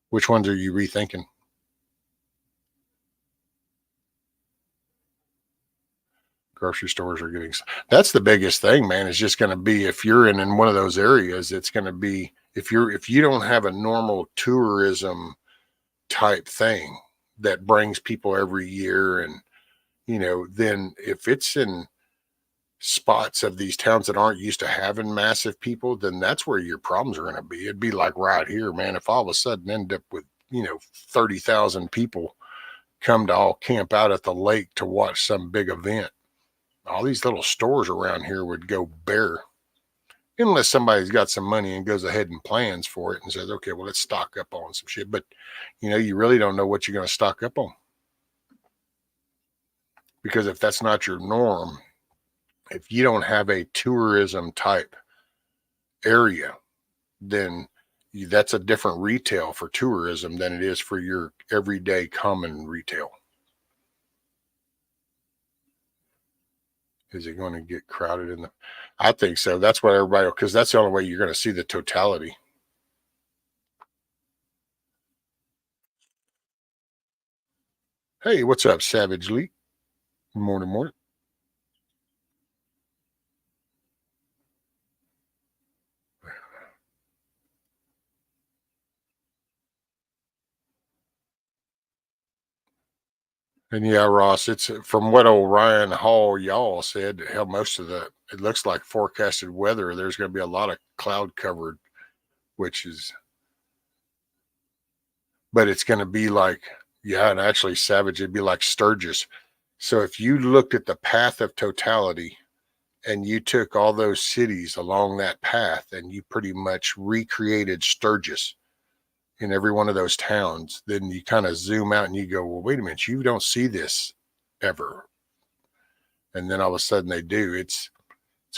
Which ones are you rethinking? Grocery stores are getting. That's the biggest thing, man. Is just going to be if you're in one of those areas. It's going to be if you don't have a normal tourism type thing that brings people every year, and then if it's in spots of these towns that aren't used to having massive people, then that's where your problems are going to be. It'd be like right here, man. If all of a sudden end up with 30,000 people come to all camp out at the lake to watch some big event, all these little stores around here would go bare. Unless somebody's got some money and goes ahead and plans for it and says, okay, well, let's stock up on some shit. But, you really don't know what you're going to stock up on. Because if that's not your norm, if you don't have a tourism type area, then that's a different retail for tourism than it is for your everyday common retail. Is it going to get crowded in the? I think so. That's what everybody, because that's the only way you're going to see the totality. Hey, what's up, Savage Lee? Morning. And yeah, Ross, it's from what old Ryan Hall y'all said, hell, most of it looks like forecasted weather. There's going to be a lot of cloud covered, but it's going to be like, yeah, and actually, Savage, it'd be like Sturgis. So if you looked at the path of totality and you took all those cities along that path and you pretty much recreated Sturgis in every one of those towns, then you kind of zoom out and you go, well, wait a minute, you don't see this ever. And then all of a sudden they do. It's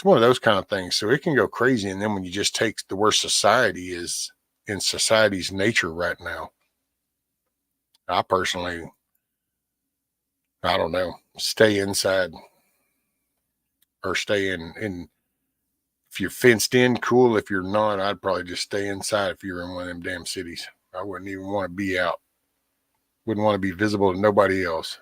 one of those kind of things. So it can go crazy. And then when you just take the worst society is in society's nature right now, I personally, I don't know, stay inside or stay in. If you're fenced in, cool. If you're not, I'd probably just stay inside if you're in one of them damn cities. I wouldn't even want to be out. Wouldn't want to be visible to nobody else.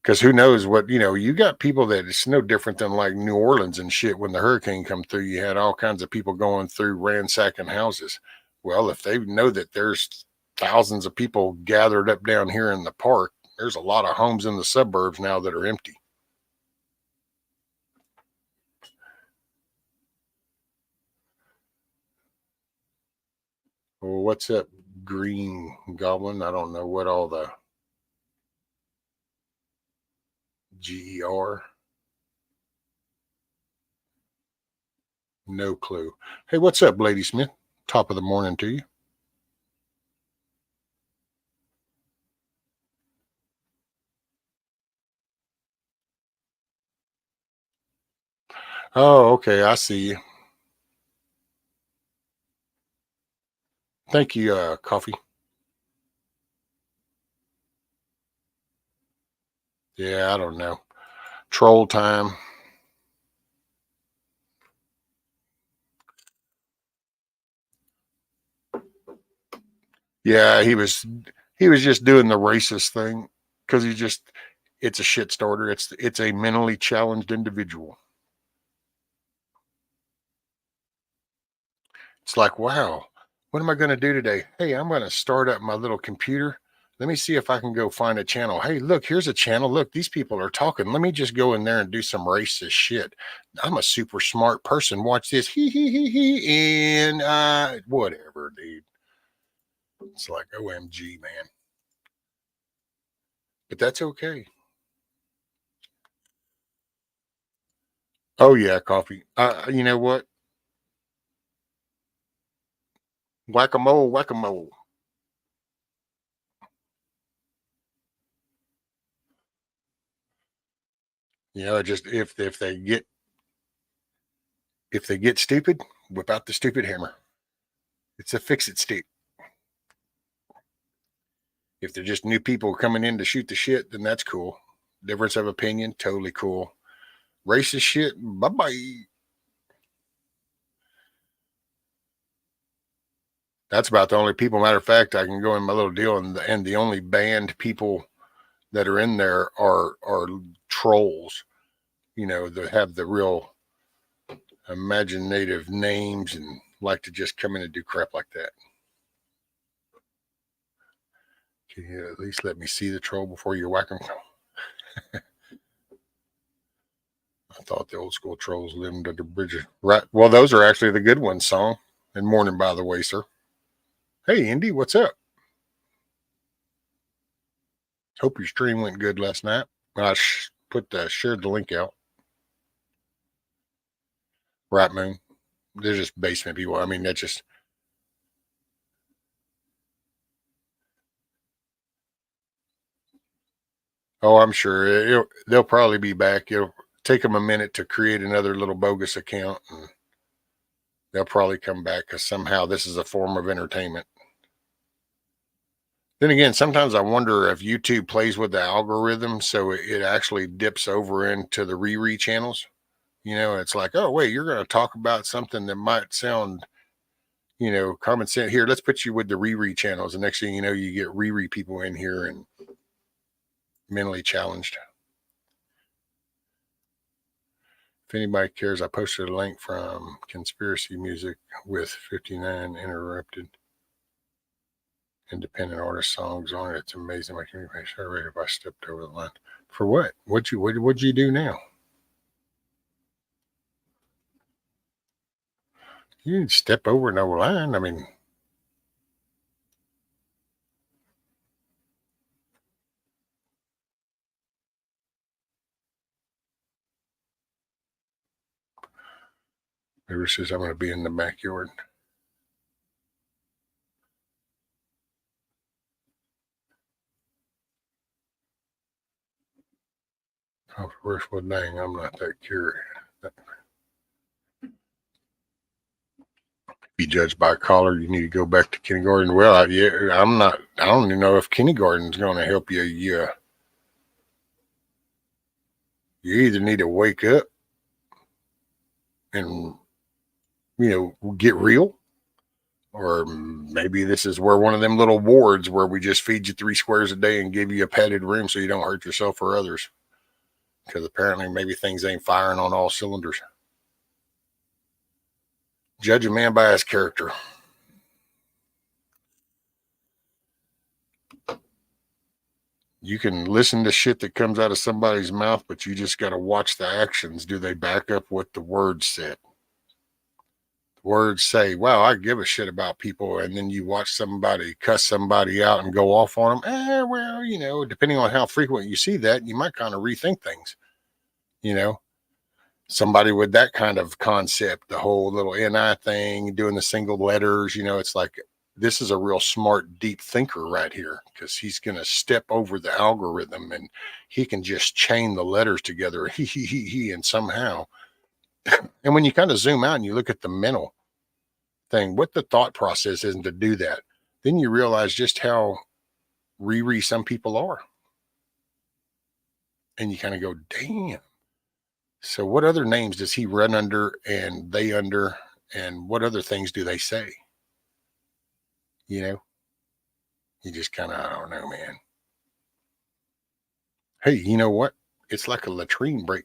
Because who knows what, you got people that it's no different than like New Orleans and shit. When the hurricane come through, you had all kinds of people going through ransacking houses. Well, if they know that there's thousands of people gathered up down here in the park, there's a lot of homes in the suburbs now that are empty. Well, what's up, Green Goblin? I don't know what all the GER. No clue. Hey, what's up, Lady Smith? Top of the morning to you. Oh, okay. I see you. Thank you, Coffee. Yeah, I don't know. Troll time. Yeah, he was just doing the racist thing because it's a shit starter. It's a mentally challenged individual. It's like, wow, What am I going to do today? Hey, I'm going to start up my little computer. Let me see if I can go find a channel. Hey, look, here's a channel. Look, these people are talking. Let me just go in there and do some racist shit. I'm a super smart person. Watch this. And whatever, dude. It's like OMG, man. But that's okay. Oh yeah, coffee. You know what? Whack-a-mole, whack-a-mole. You know, just if they get stupid, whip out the stupid hammer. It's a fix-it stick. If they're just new people coming in to shoot the shit, then that's cool. Difference of opinion, totally cool. Racist shit, bye-bye. That's about the only people. Matter of fact, I can go in my little deal, and the only banned people that are in there are trolls. You know, that have the real imaginative names and like to just come in and do crap like that. Can you at least let me see the troll before you whack them? I thought the old school trolls lived under bridges. Right. Well, those are actually the good ones, song. And morning, by the way, sir. Hey, Indy, what's up? Hope your stream went good last night. I shared the link out. Right, Moon. They're just basement people. I mean, that's just. Oh, I'm sure they'll probably be back. It'll take them a minute to create another little bogus account, and they'll probably come back because somehow this is a form of entertainment. Then again, sometimes I wonder if YouTube plays with the algorithm so it actually dips over into the Riri channels. You know, it's like, oh, wait, you're going to talk about something that might sound, common sense. Here, let's put you with the Riri channels. The next thing you know, you get Riri people in here and mentally challenged. If anybody cares, I posted a link from Conspiracy Music with 59 interrupted independent artist songs on it. It's amazing. My community sorry if I stepped over the line. For what? What'd you do now? You didn't step over no line. I mean, River says I'm going to be in the backyard. Oh, first, well, dang, I'm not that curious. Be judged by a collar, you need to go back to kindergarten. Well, I'm not. I don't even know if kindergarten's going to help you. You either need to wake up and get real, or maybe this is where one of them little wards where we just feed you 3 squares a day and give you a padded room so you don't hurt yourself or others. Because apparently maybe things ain't firing on all cylinders. Judge a man by his character. You can listen to shit that comes out of somebody's mouth, but you just got to watch the actions. Do they back up what the words said? The words say, wow, I give a shit about people. And then you watch somebody cuss somebody out and go off on them. Well, depending on how frequent you see that, you might kind of rethink things. Somebody with that kind of concept, the whole little NI thing, doing the single letters, it's like, this is a real smart, deep thinker right here, because he's going to step over the algorithm and he can just chain the letters together, and somehow. And when you kind of zoom out and you look at the mental thing, what the thought process isn't to do that, then you realize just how Riri some people are. And you kind of go, damn. So what other names does he run under and they under, and what other things do they say? You just kind of, I don't know, man. Hey, you know what? It's like a latrine break.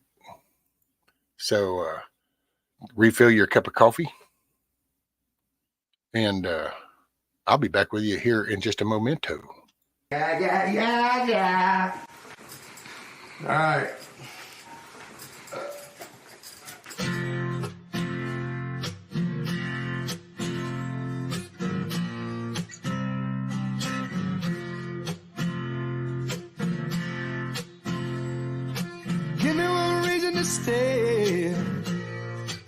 So refill your cup of coffee and I'll be back with you here in just a momento. Yeah. All right. Give me one reason to stay,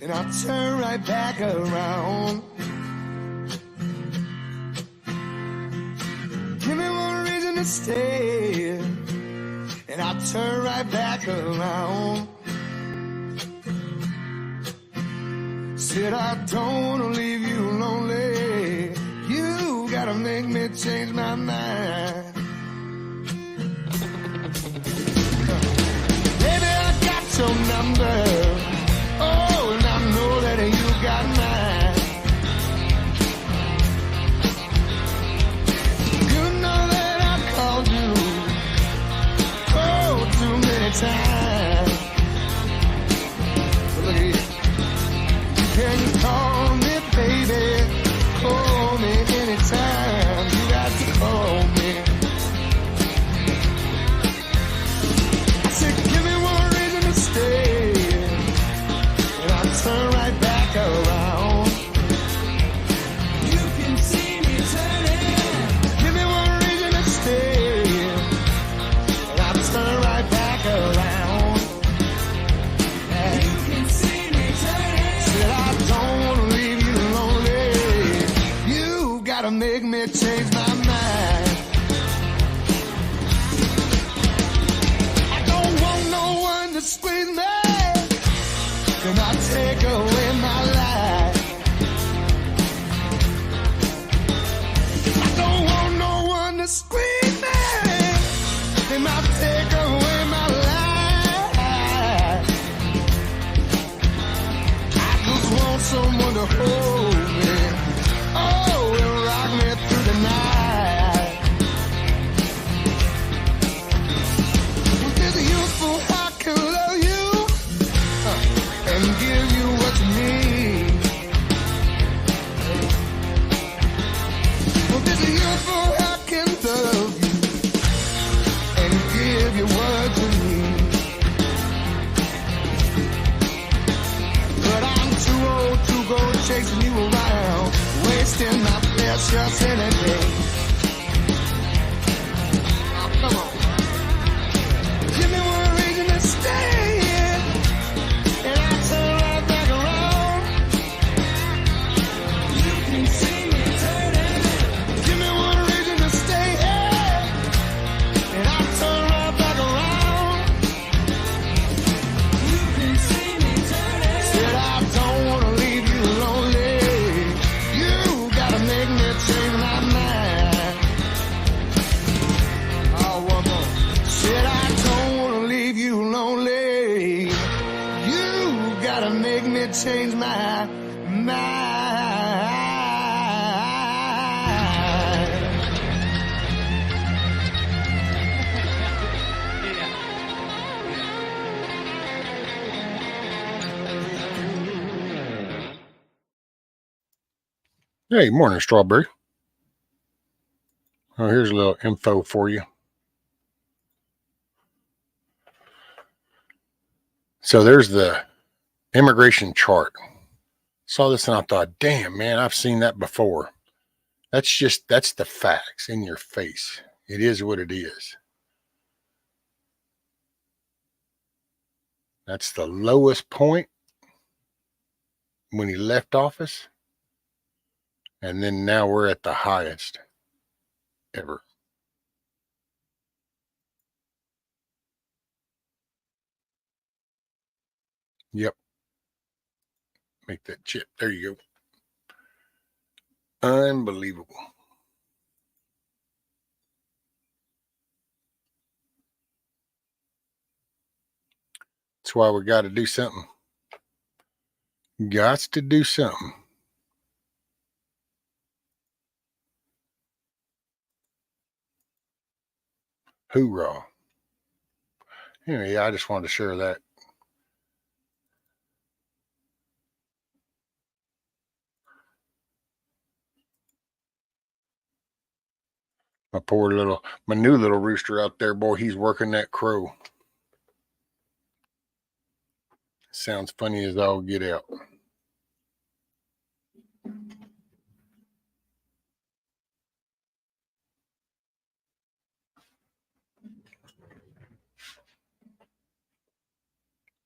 and I'll turn right back around. Give me one reason to stay, and I'll turn right back around. Said I don't wanna leave you lonely. You gotta make me change my mind. Baby, I got your number. Oh, and I know that you got mine. You know that I called you, oh, too many times. But look at here. Can you call me, baby? Call me anytime. You got to call me. I said, give me one reason to stay, and I'll turn right back around. You can see me turning. Give me one reason to stay, and I'll turn right back around. You can see me turning. Said I don't wanna leave you lonely. You gotta make me change my mind. I don't want no one to squeeze me, cannot take away my life. I don't want no one to squeeze me, they might take away my life. I just want someone to hold me, oh, and rock me through the night. With this youthful I can love you, and give you what you need. With this youthful I can love you, and give you what you need. But I'm too old to go chasing you around, wasting my precious energy. Oh, come on. Give me one reason to stay, and I'll turn right back around. You can see me turning. Give me one reason to stay, and I'll turn right back around. You can see me turning. Said I don't wanna leave you lonely. You gotta make me change my mind. Oh, one more. Said I don't wanna leave you lonely. You gotta make me change my mind. Hey, morning, Strawberry. Oh, here's a little info for you. So there's the immigration chart. Saw this and I thought, damn, man, I've seen that before. That's the facts in your face. It is what it is. That's the lowest point when he left office. And then now we're at the highest ever. Yep. Make that chip. There you go. Unbelievable. That's why we got to do something. Gots to do something. Hoorah. Anyway, I just wanted to share that. My new little rooster out there, boy, he's working that crow. Sounds funny as all get out.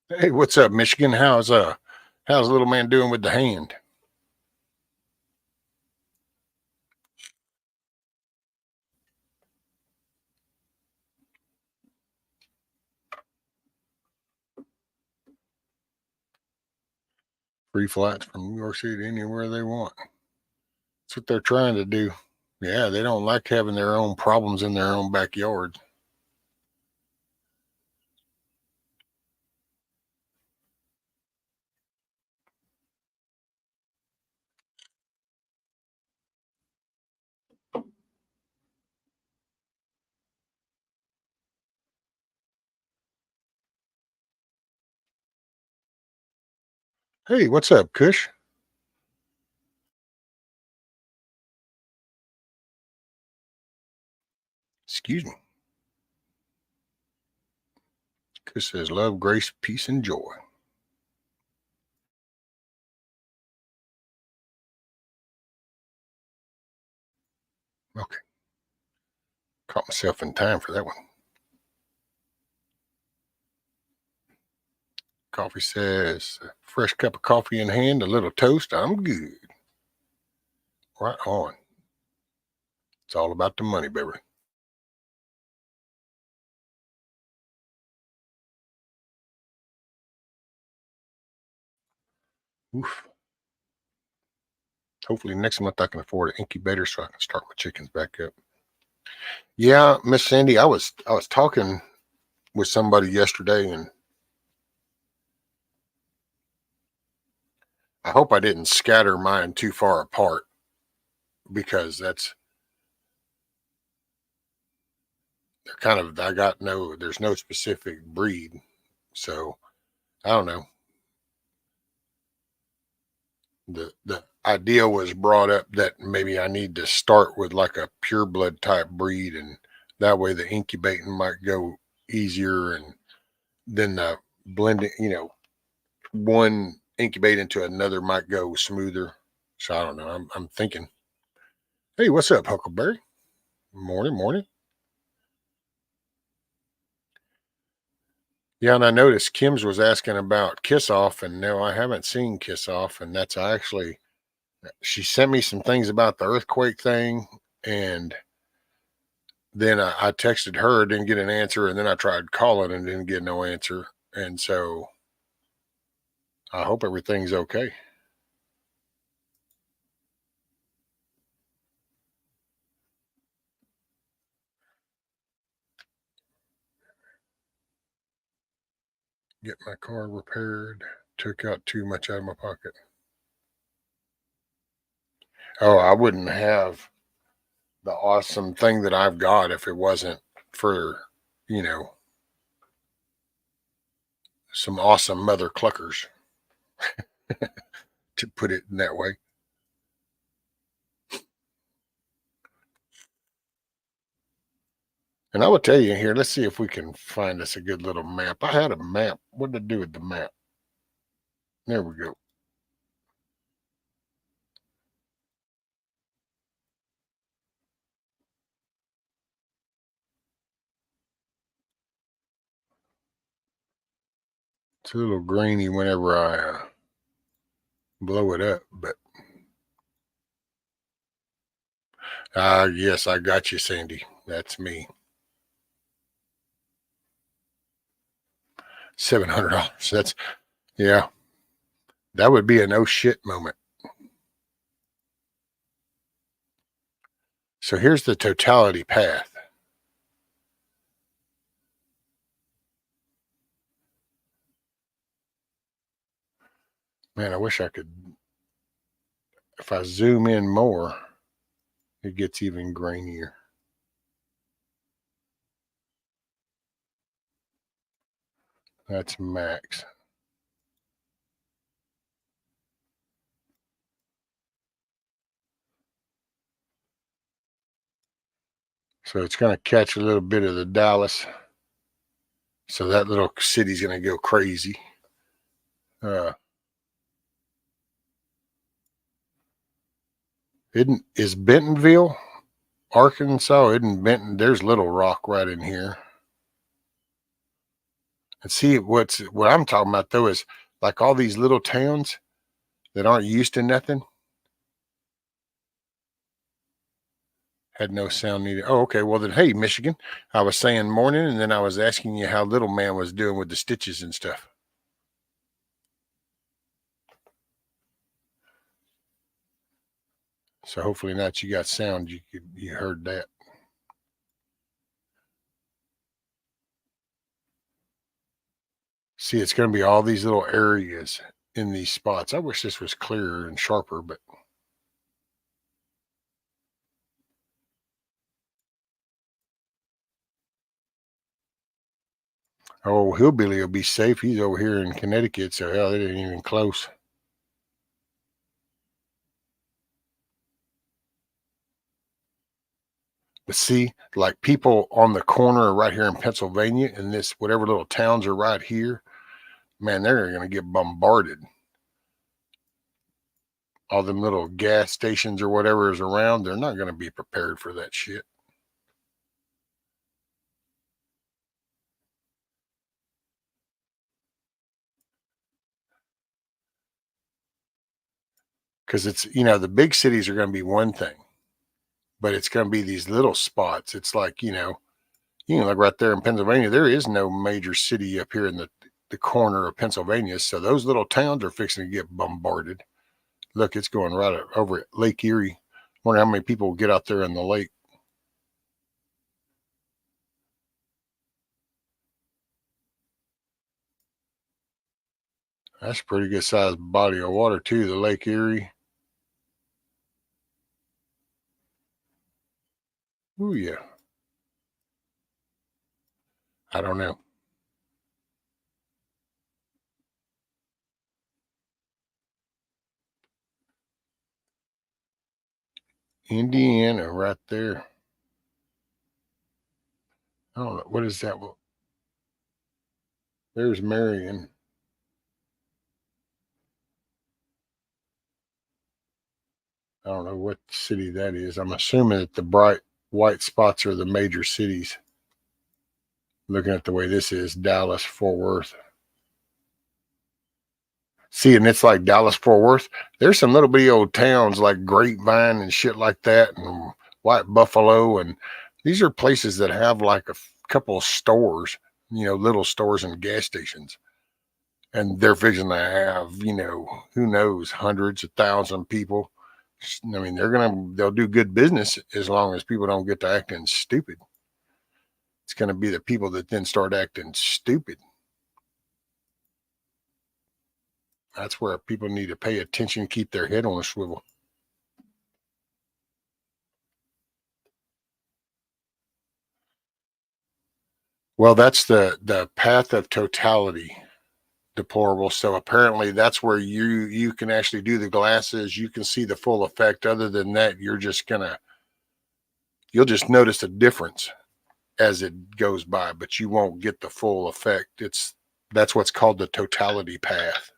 Hey, what's up, Michigan? How's little man doing with the hand? Free flights from New York City to anywhere they want. That's what they're trying to do. Yeah, they don't like having their own problems in their own backyard. Hey, what's up, Kush? Excuse me. Kush says love, grace, peace, and joy. Okay. Caught myself in time for that one. Coffee says, fresh cup of coffee in hand, a little toast. I'm good. Right on. It's all about the money, baby. Oof. Hopefully next month I can afford an incubator so I can start my chickens back up. Yeah, Miss Sandy, I was talking with somebody yesterday, and I hope I didn't scatter mine too far apart because they're kind of there's no specific breed, so I don't know. The idea was brought up that maybe I need to start with like a pure blood type breed, and that way the incubating might go easier, and then the blending, one incubate into another might go smoother. So I don't know. I'm thinking. Hey, what's up, Huckleberry? Morning, morning. Yeah, and I noticed Kim's was asking about Kiss Off, and no, I haven't seen Kiss Off, and that's actually she sent me some things about the earthquake thing, and then I texted her, didn't get an answer, and then I tried calling and didn't get no answer, and so I hope everything's okay. Get my car repaired. Took out too much out of my pocket. Oh, I wouldn't have the awesome thing that I've got if it wasn't for, you know, some awesome mother cluckers, to put it in that way. And I will tell you here, let's see if we can find us a good little map. I had a map. What did I do with the map? There we go. It's a little grainy whenever I blow it up, but yes, I got you, Sandy. That's me. $700. Yeah, that would be a no shit moment. So here's the totality path. Man, I wish I could. If I zoom in more, it gets even grainier. That's max. So it's going to catch a little bit of the Dallas. So that little city's going to go crazy. Is Bentonville, Arkansas? Isn't Benton? There's Little Rock right in here. And see what I'm talking about though is like all these little towns that aren't used to nothing had no sound needed. Oh, okay. Well then, hey, Michigan, I was saying morning, and then I was asking you how little man was doing with the stitches and stuff. So hopefully now that you got sound, you heard that. See, it's going to be all these little areas in these spots. I wish this was clearer and sharper, but oh, Hillbilly will be safe. He's over here in Connecticut, so hell, it ain't even close. But see, like people on the corner right here in Pennsylvania, and this whatever little towns are right here, man, they're going to get bombarded. All them little gas stations or whatever is around, they're not going to be prepared for that shit. Because it's, the big cities are going to be one thing, but it's going to be these little spots. It's like, like right there in Pennsylvania, there is no major city up here in the corner of Pennsylvania. So those little towns are fixing to get bombarded. Look, it's going right over at Lake Erie. Wonder how many people will get out there in the lake. That's a pretty good sized body of water too, the Lake Erie. Oh yeah. I don't know. Indiana right there. I don't know. What is that? Well, there's Marion. I don't know what city that is. I'm assuming that the bright white spots are the major cities. Looking at the way this is, Dallas, Fort Worth. See, and it's like Dallas, Fort Worth. There's some little bitty old towns like Grapevine and shit like that, and White Buffalo. And these are places that have like a couple of stores, little stores and gas stations. And they're fixing to have, who knows, hundreds of thousands of people. I mean, they'll do good business as long as people don't get to acting stupid. It's going to be the people that then start acting stupid. That's where people need to pay attention, keep their head on a swivel. Well, that's the path of totality, deplorable. So apparently that's where you can actually do the glasses. You can see the full effect. Other than that, you'll just notice a difference as it goes by, but you won't get the full effect. That's what's called the totality path.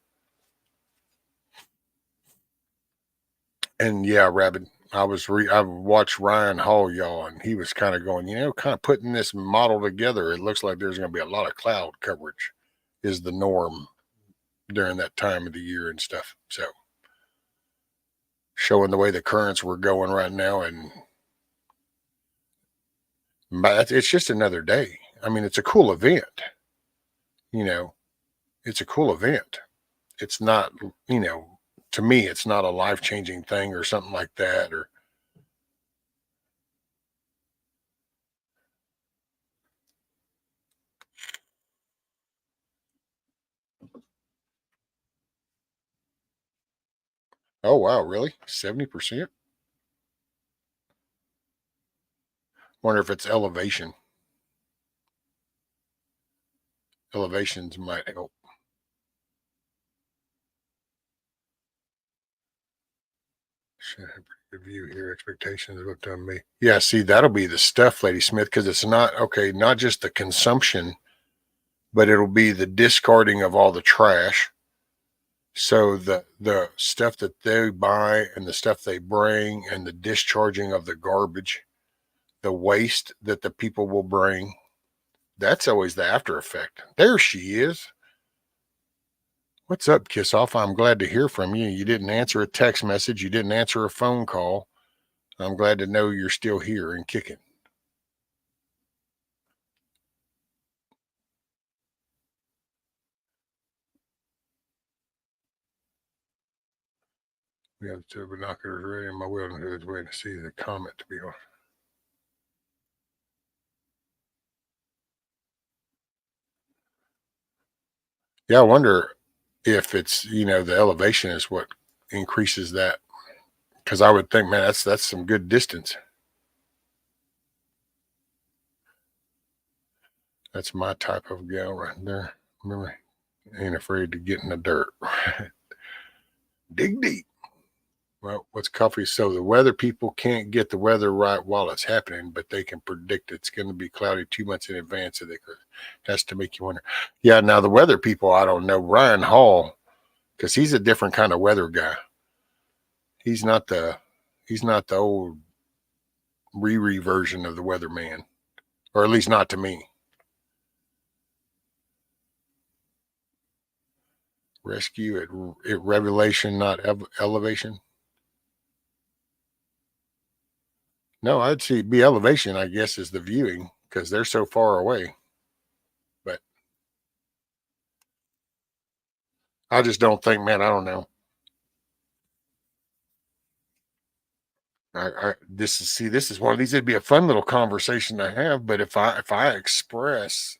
And yeah, Rabbit, I watched Ryan Hall, y'all, and he was kind of going, kind of putting this model together. It looks like there's going to be a lot of cloud coverage is the norm during that time of the year and stuff. So showing the way the currents were going right now, and it's just another day. I mean, it's a cool event. You know, it's a cool event. It's not, to me, it's not a life changing thing or something like that. Or oh wow, really? 70%? Wonder if it's elevation. Elevations might help. Should have a pretty good view here. Expectations looked on me. Yeah, see, that'll be the stuff, Lady Smith, because it's not okay, not just the consumption, but it'll be the discarding of all the trash. So the stuff that they buy and the stuff they bring and the discharging of the garbage, the waste that the people will bring, that's always the after effect. There she is. What's up, Kiss Off? I'm glad to hear from you. You didn't answer a text message. You didn't answer a phone call. I'm glad to know you're still here and kicking. We have two binoculars ready in my wielding hood's waiting to see the comment to be on. Yeah, I wonder if it's, the elevation is what increases that. Because I would think, man, that's some good distance. That's my type of gal right there. Remember, ain't afraid to get in the dirt. Dig deep. Well, what's coffee? So the weather people can't get the weather right while it's happening, but they can predict it's going to be cloudy 2 months in advance. So has to make you wonder. Yeah, now the weather people, I don't know. Ryan Hall, because he's a different kind of weather guy. He's not the old Riri version of the weatherman, or at least not to me. Rescue at Revelation, not elevation. No, I'd see be elevation, I guess, is the viewing because they're so far away. But I just don't think, man, I don't know. This is one of these. It'd be a fun little conversation to have, but if I express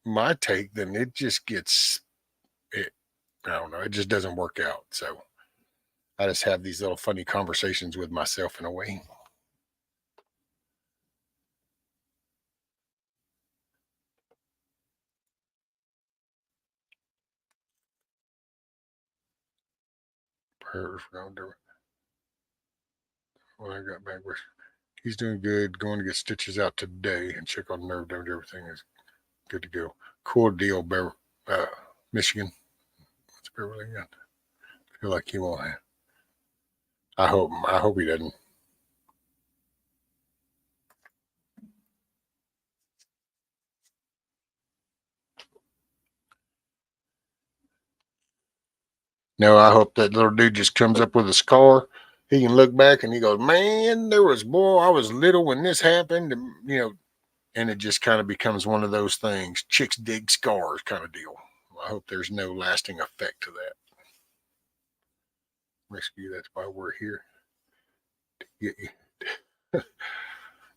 my take, then it just gets it. I don't know. It just doesn't work out. So I just have these little funny conversations with myself in a way. Prayers when I got back, he's doing good. Going to get stitches out today and check on nerve damage. Everything is good to go. Cool deal, Michigan. It's Beverly. I feel like he won't have. I hope he doesn't. No, I hope that little dude just comes up with a scar. He can look back and he goes, "Man, I was little when this happened," and it just kind of becomes one of those things. Chicks dig scars kind of deal. I hope there's no lasting effect to that. Rescue, that's why we're here. To get you.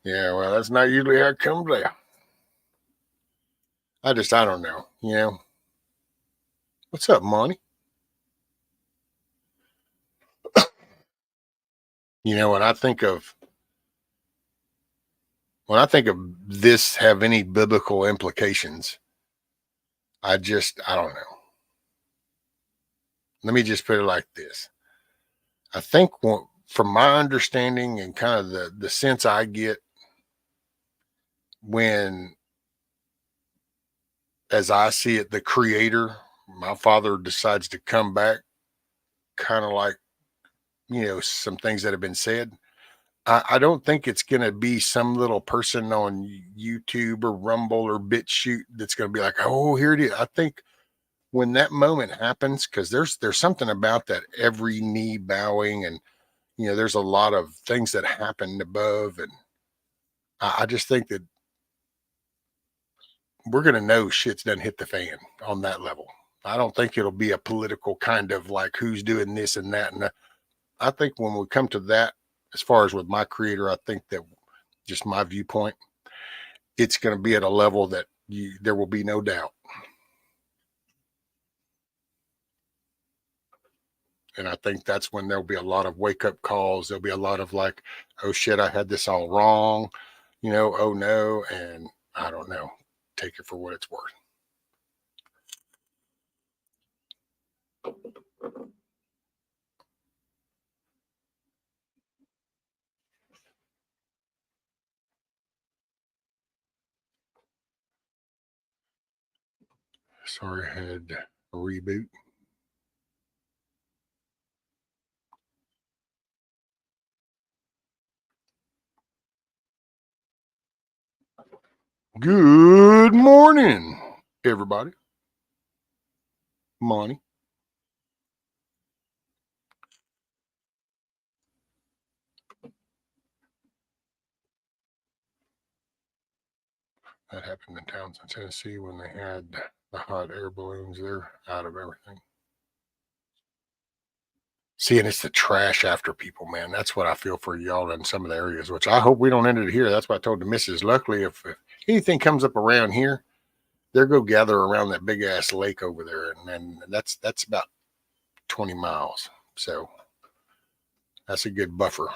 Yeah, well, that's not usually how it comes out. I don't know. What's up, Monty? When I think of this have any biblical implications, I don't know. Let me just put it like this. I think from my understanding and kind of the sense I get when, as I see it, the creator, my father decides to come back, kind of like, some things that have been said. I don't think it's going to be some little person on YouTube or Rumble or BitChute that's going to be like, oh, here it is. I think when that moment happens, because there's something about that every knee bowing and there's a lot of things that happen above, and I just think that we're gonna know shit's done hit the fan on that level. I don't think it'll be a political kind of like who's doing this and that, and that. I think when we come to that, as far as with my creator, I think that just my viewpoint, it's going to be at a level that there will be no doubt. And I think that's when there'll be a lot of wake up calls. There'll be a lot of like, oh shit, I had this all wrong, oh no. And I don't know. Take it for what it's worth. Sorry, I had a reboot. Good morning, everybody. Monty. That happened in Townsend, Tennessee when they had the hot air balloons. They're out of everything. See, and it's the trash after people, man. That's what I feel for y'all in some of the areas, which I hope we don't end it here. That's what I told the missus. Luckily, if anything comes up around here, they'll go gather around that big ass lake over there, and then that's about 20 miles. So that's a good buffer.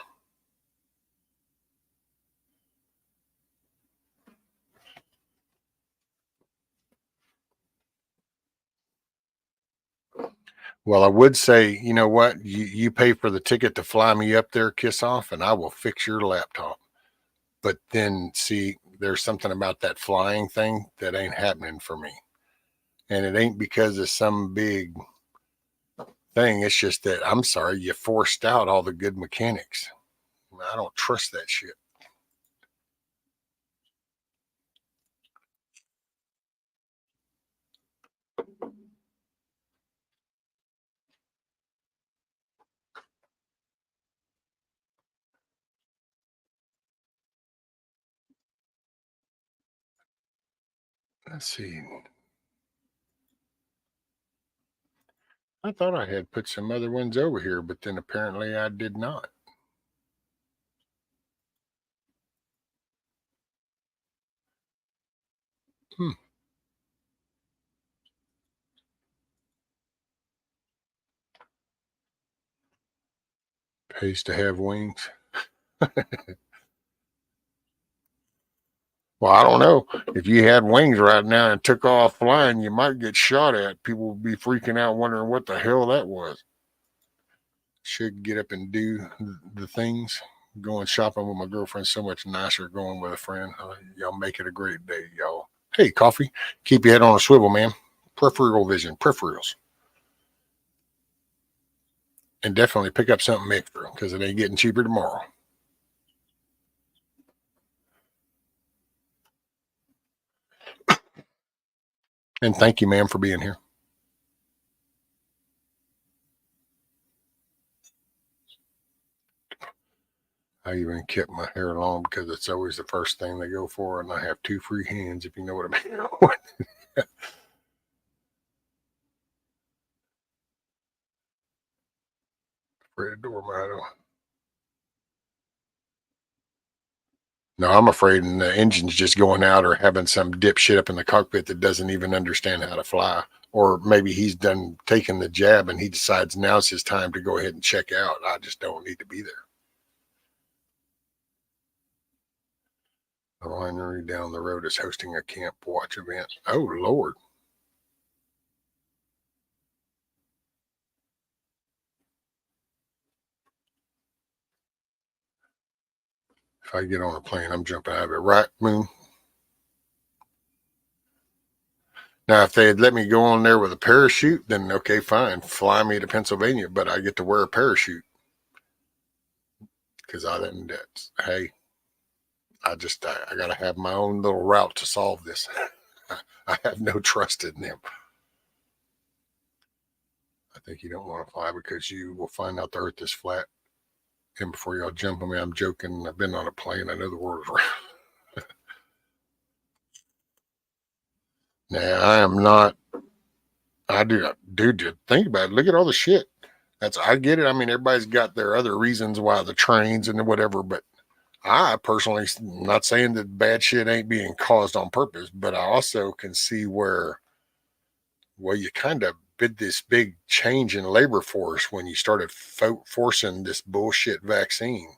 Well, I would say, you know what? You pay for the ticket to fly me up there, kiss off, and I will fix your laptop. But then, see, there's something about that flying thing that ain't happening for me. And it ain't because of some big thing. It's just that, I'm sorry, you forced out all the good mechanics. I don't trust that shit. Let's see. I thought I had put some other ones over here, but then apparently I did not. Hmm. Pays to have wings. Well, I don't know. If you had wings right now and took off flying, you might get shot at. People would be freaking out, wondering what the hell that was. Should get up and do the things. Going shopping with my girlfriend so much nicer going with a friend. Y'all make it a great day, y'all. Hey, coffee. Keep your head on a swivel, man. Peripheral vision, peripherals. And definitely pick up something extra because it ain't getting cheaper tomorrow. And thank you, ma'am, for being here. I even kept my hair long because it's always the first thing they go for, and I have 2 free hands, if you know what I mean. Afraid of doormat. No, I'm afraid the engine's just going out or having some dipshit up in the cockpit that doesn't even understand how to fly. Or maybe he's done taking the jab and he decides now's his time to go ahead and check out. I just don't need to be there. The winery down the road is hosting a camp watch event. Oh, Lord. If I get on a plane, I'm jumping out of it. Right, Moon? Now, if they had let me go on there with a parachute, then okay, fine. Fly me to Pennsylvania, but I get to wear a parachute. Because I didn't, hey, I got to have my own little route to solve this. I have no trust in them. I think you don't want to fly because you will find out the earth is flat. And before y'all jump on me, I'm joking. I've been on a plane. I know the world is round. Now, I am not. I do, dude. Think about it. Look at all the shit. I get it. I mean, everybody's got their other reasons why the trains and whatever, but I personally, not saying that bad shit ain't being caused on purpose, but I also can see where, well, you kind of did this big change in labor force when you started forcing this bullshit vaccine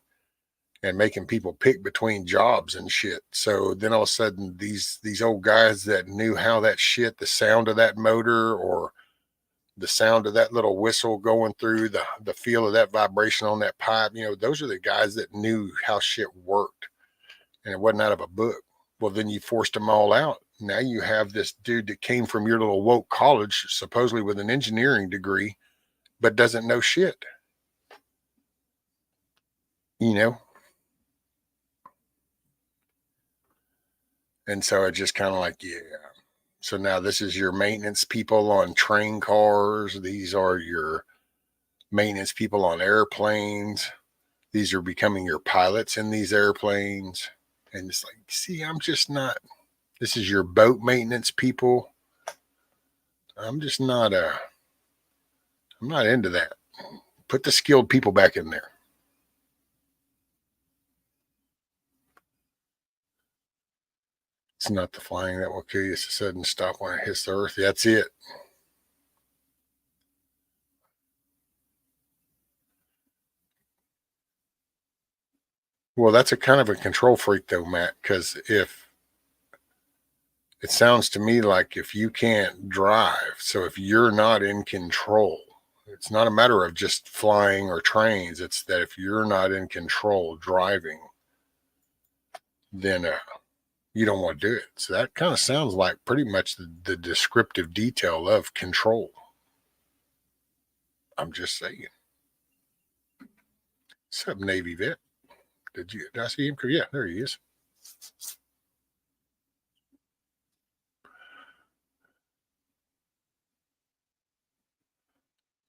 and making people pick between jobs and shit. So then all of a sudden, these old guys that knew how that shit, the sound of that motor or the sound of that little whistle going through the feel of that vibration on that pipe, those are the guys that knew how shit worked, and it wasn't out of a book. Well, then you forced them all out. Now you have this dude that came from your little woke college, supposedly with an engineering degree, but doesn't know shit. You know? And so it's just kind of like, yeah. So now this is your maintenance people on train cars. These are your maintenance people on airplanes. These are becoming your pilots in these airplanes. And it's like, see, I'm just not, this is your boat maintenance people. I'm just not, I'm not into that. Put the skilled people back in there. It's not the flying that will kill you. It's a sudden stop when it hits the earth. That's it. Well, that's a kind of a control freak though, Matt, because if it sounds to me like if you can't drive, so if you're not in control, it's not a matter of just flying or trains. It's that if you're not in control driving, then you don't want to do it. So that kind of sounds like pretty much the descriptive detail of control. I'm just saying. What's up, Navy vet? Did I see him? Yeah, there he is.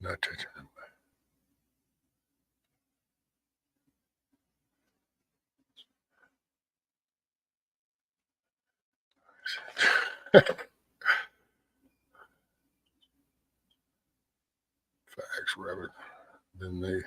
Not touching him. Facts, Robert. Then they.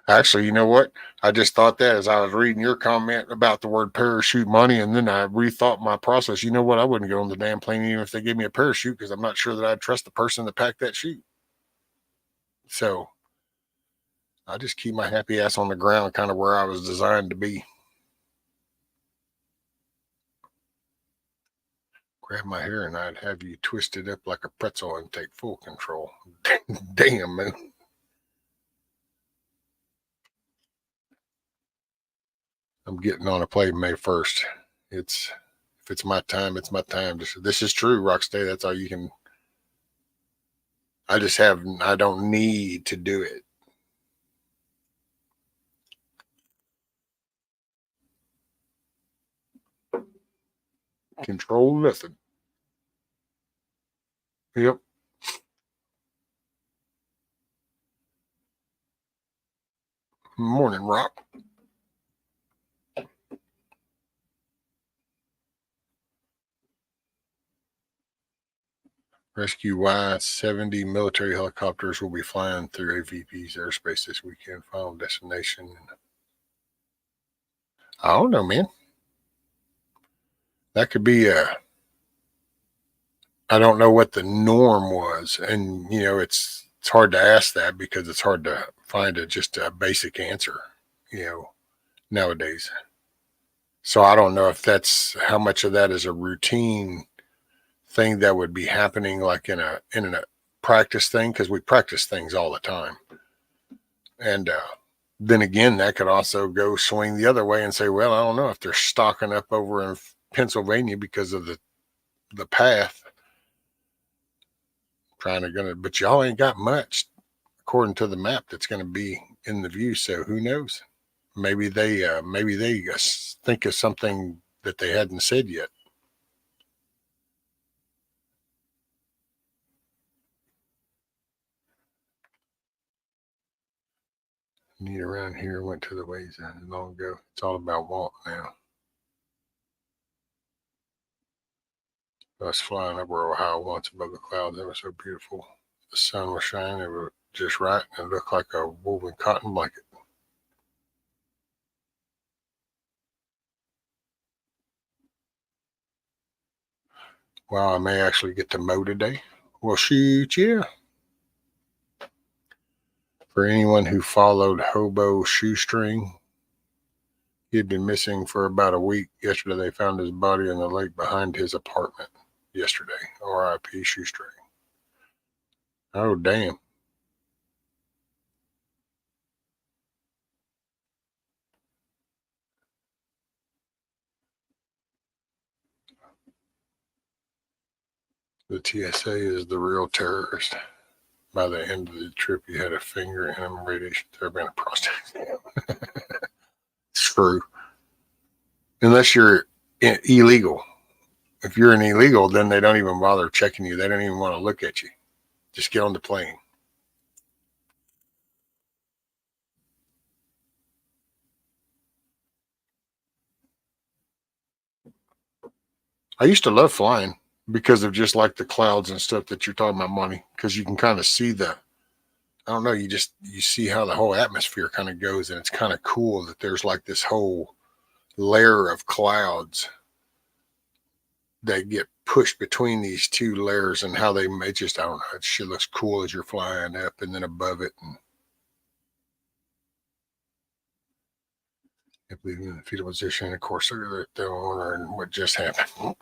Actually, you know what? I just thought that as I was reading your comment about the word parachute money, and then I rethought my process. You know what? I wouldn't go on the damn plane even if they gave me a parachute because I'm not sure that I'd trust the person that packed that chute. So I just keep my happy ass on the ground, kind of where I was designed to be. Grab my hair and I'd have you twisted up like a pretzel and take full control. Damn, man. I'm getting on a plane May 1st. If it's my time, it's my time. This is true, Rockstay. That's all you can. I don't need to do it. Control nothing. Yep. Morning, Rock. Rescue Y-70 military helicopters will be flying through AVP's airspace this weekend. Final destination. I don't know, man. That could be I don't know what the norm was. And, you know, it's hard to ask that because it's hard to find just a basic answer, you know, nowadays. So I don't know if that's how much of that is a routine thing that would be happening like in a practice thing, because we practice things all the time. And then again, that could also go swing the other way and say, well, I don't know if they're stocking up over in Pennsylvania because of the path. But y'all ain't got much according to the map that's going to be in the view. So who knows? Maybe they think of something that they hadn't said yet. Need around here went to the ways long ago. It's all about Walt now. Us flying over Ohio once above the clouds. It was so beautiful. The sun was shining. It was just right. And it looked like a woven cotton blanket. Wow, I may actually get to mow today. Well, shoot, yeah. For anyone who followed Hobo Shoestring, he had been missing for about a week. Yesterday, they found his body in the lake behind his apartment. yesterday. R.I.P. Shoestring. Oh, damn. The TSA is the real terrorist. By the end of the trip, you had a finger and a radiation therapy and a prostate exam. Screw. Unless you're illegal. If you're an illegal, then they don't even bother checking you. They don't even want to look at you. Just get on the plane. I used to love flying because of just like the clouds and stuff that you're talking about, Monty, because you can kind of see I don't know, you see how the whole atmosphere kind of goes, and it's kind of cool that there's like this whole layer of clouds that get pushed between these two layers, and how it just, I don't know, it shit looks cool as you're flying up and then above it. And I believe in the fetal position, of course, they're owner and what just happened.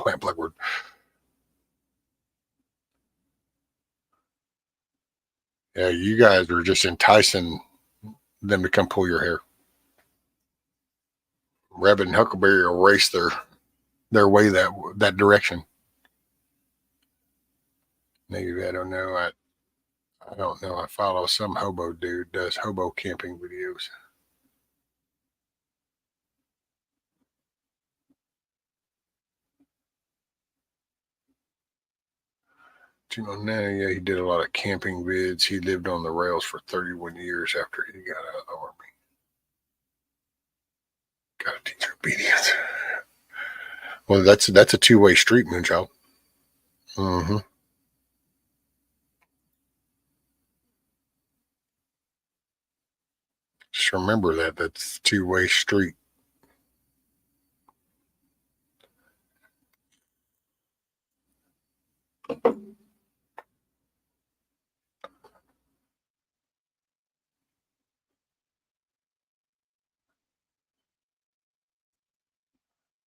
Blackwood. Yeah, you guys are just enticing them to come pull your hair. Rabbit and Huckleberry will race their way that direction. Maybe I don't know. I don't know. I follow some hobo dude does hobo camping videos. You know, now, yeah, he did a lot of camping vids. He lived on the rails for 31 years after he got out of the Army. Gotta teach obedience. Well, that's a two-way street, Moonchild. Mm-hmm. Just remember that's a two-way street.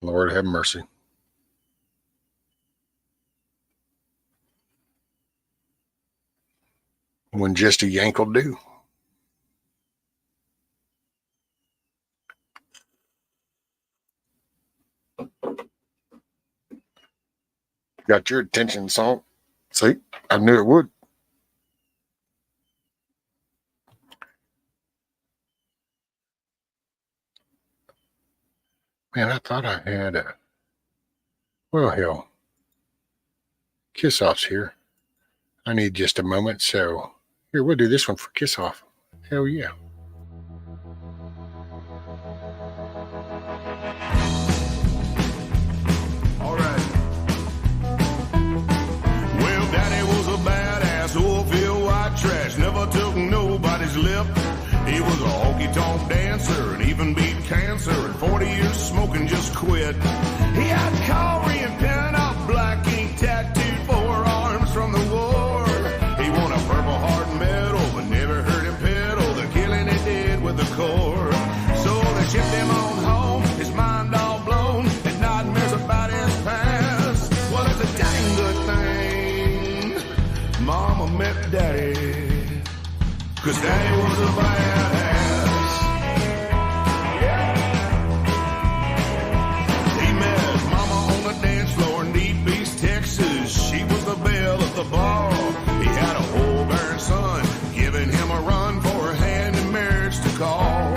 Lord have mercy. When just a yank will do. Got your attention, Salt. See, I knew it would. Man, I thought I had well, hell. Kiss off's here. I need just a moment, so here, we'll do this one for kiss off. Hell yeah. All right. Well, Daddy was a badass, oil-filled white trash, never took nobody's lip. He was a honky-tonk dancer and even beat cancer, and 40 years smoking just quit. He had cavalry and pin-up black ink tattooed forearms from the war. He won a Purple Heart medal, but never heard him pedal the killing he did with the Corps. So they shipped him on home, his mind all blown, and nightmares about his past. Well, it's a dang good thing Mama met Daddy, 'cause Daddy was a badass. He met his mama on the dance floor in Deep East, Texas. She was the belle of the ball. He had a whole barren son, giving him a run for a hand in marriage to call.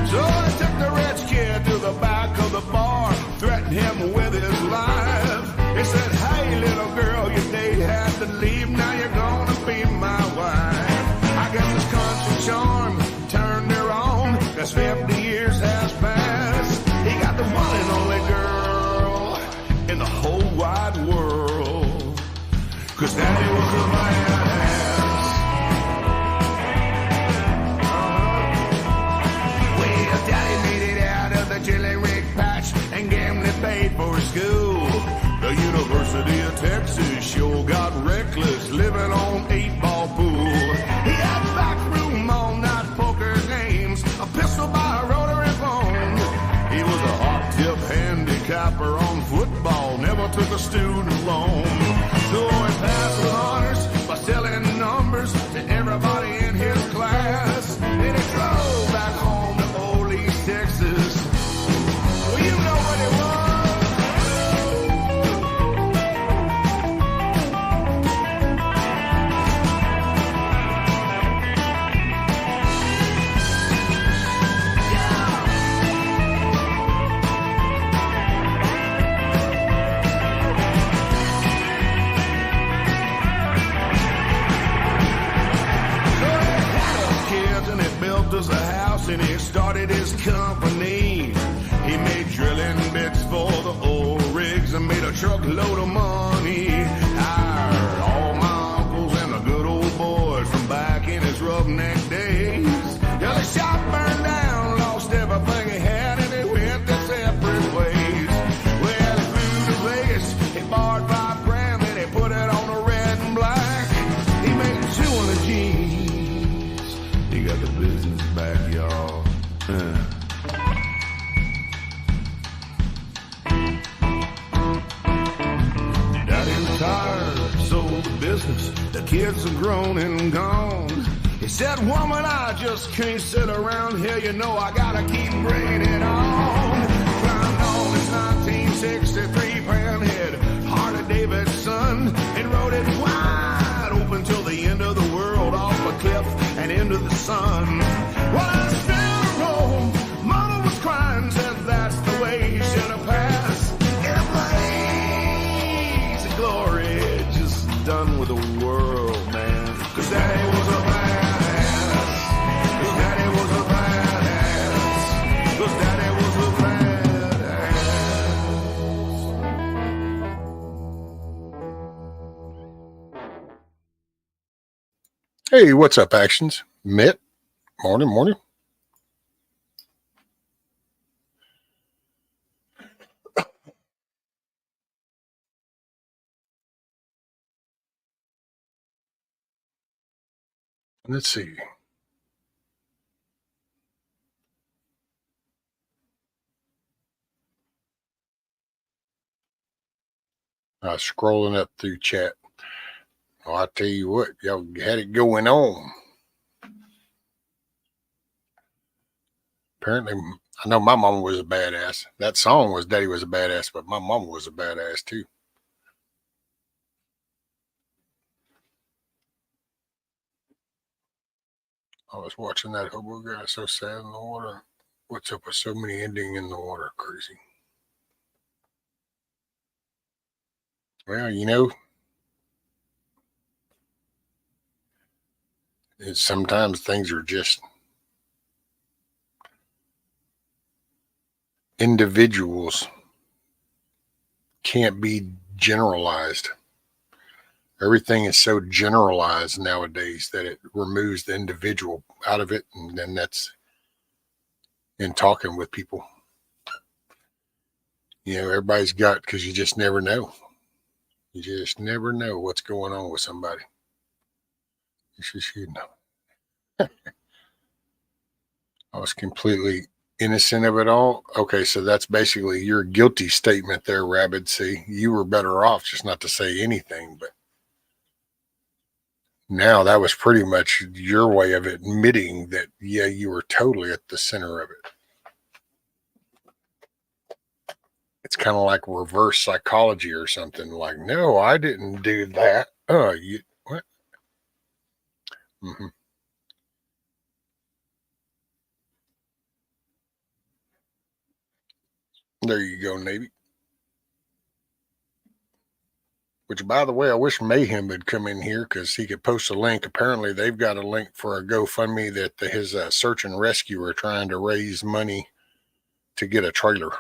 So they took the rich kid to the back of the bar, threatened him with his life. They said, "Hey, little girl, your date had to leave. Now you're gonna be my wife." I guess his country charm turned her on, 'cause 50 years has passed. He got the one and only girl in the whole wide world, 'cause Daddy was a badass. Well, Daddy made it out of the chili rig patch, and gambling paid for school. The University of Texas sure got reckless, living on 8-ball pool. He had backroom all-night poker games, a pistol by a rotary phone. He was a hot tip handicapper on football, never never took a student loan. So he passed with honors by selling numbers to everybody in his class. And he drove back home to Old East Texas. Well, you know what it was. Us a house and he started his company. He made drilling bits for the old rigs and made a truckload of money. Hired all my uncles and the good old boys from back in his roughneck days. Till the shop burned down, lost everything he had, and they went their separate ways. Well, he flew to Vegas, he borrowed $5 and he put it on a red and black. He made 200 G's. He got the business back, y'all. Daddy retired, sold the business. The kids are grown and gone. He said, woman, I just can't sit around here. You know I gotta keep bringing it on. Climbed on his 1963 Panhead Harley-Davidson and rode it wide open till the end of the world, off a cliff and into the sun. Well, I still roam. Mama was crying, said that's the way you should have passed. In a blaze of glory, just done with the world, man. 'Cause Daddy was a badass. 'Cause Daddy was a badass. 'Cause Daddy was a badass. Hey, what's up, Actions? Mitt? Morning. Let's see. Scrolling up through chat. Oh, I tell you what, y'all had it going on. Apparently, I know my mama was a badass. That song was Daddy was a badass, but my mama was a badass too. I was watching that hobo guy so sad in the water. What's up with so many ending in the water? Crazy. Well, you know, sometimes things are just individuals can't be generalized. Everything is so generalized nowadays that it removes the individual out of it, and then that's in talking with people. You know, everybody's got, because you just never know. You just never know what's going on with somebody. You should know. I was completely innocent of it all. Okay, so that's basically your guilty statement there, Rabbit. See, you were better off just not to say anything, but now that was pretty much your way of admitting that, yeah, you were totally at the center of it. It's kind of like reverse psychology or something. Like, no, I didn't do that. Oh, you what? Mm-hmm. There you go, Navy. Which, by the way, I wish Mayhem would come in here because he could post a link. Apparently, they've got a link for a GoFundMe that his search and rescue are trying to raise money to get a trailer,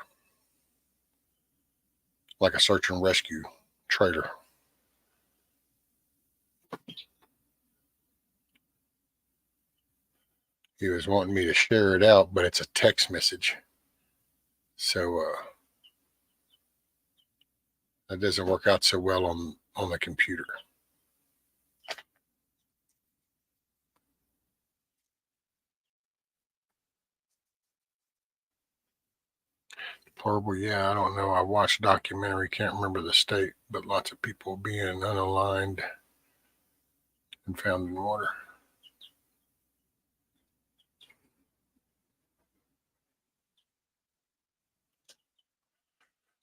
like a search and rescue trailer. He was wanting me to share it out, but it's a text message. So that doesn't work out so well on the computer. Deplorable, yeah, I don't know. I watched a documentary, can't remember the state, but lots of people being unaligned and found in water.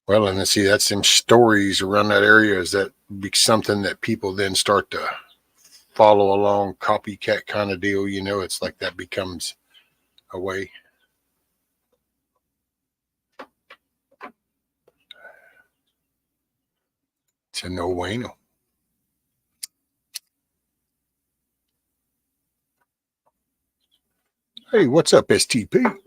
Well, and then see, that's some stories around that area. Is that be something that people then start to follow along, copycat kind of deal? You know, it's like that becomes a way. It's a no bueno. Hey, what's up, STP?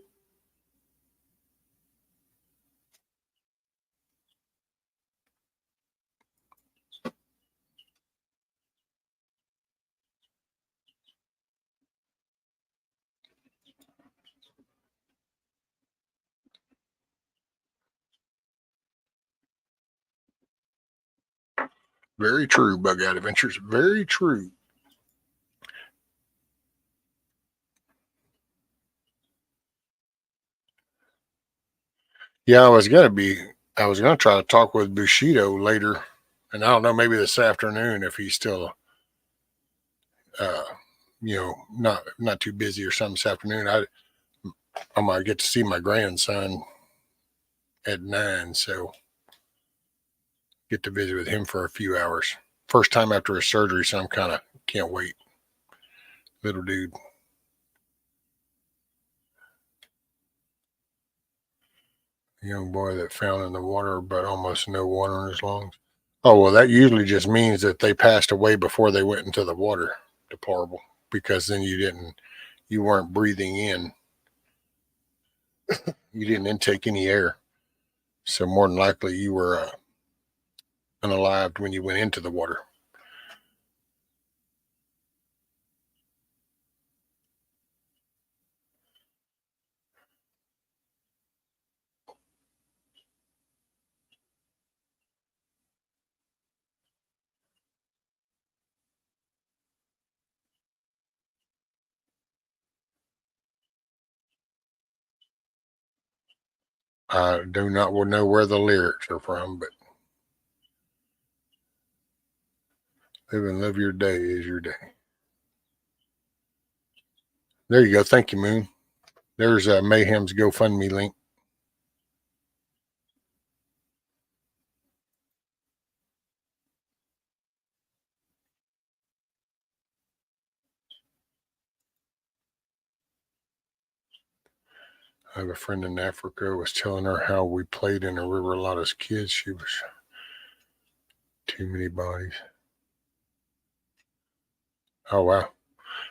Very true, Bug Out Adventures. Very true. Yeah, I was gonna try to talk with Bushido later, and I don't know, maybe this afternoon if he's still, uh, not too busy or something this afternoon. I might get to see my grandson at 9, so get to visit with him for a few hours. First time after his surgery, so I'm kind of can't wait. Little dude. Young boy that found in the water, but almost no water in his lungs. Oh, well, that usually just means that they passed away before they went into the water. Deplorable. Because then you weren't breathing in. You didn't intake any air. So more than likely you were unalived when you went into the water. I do not know where the lyrics are from, but live and live your day is your day. There you go. Thank you, Moon. There's Mayhem's GoFundMe link. I have a friend in Africa was telling her how we played in a river a lot as kids. She was too many bodies. Oh wow.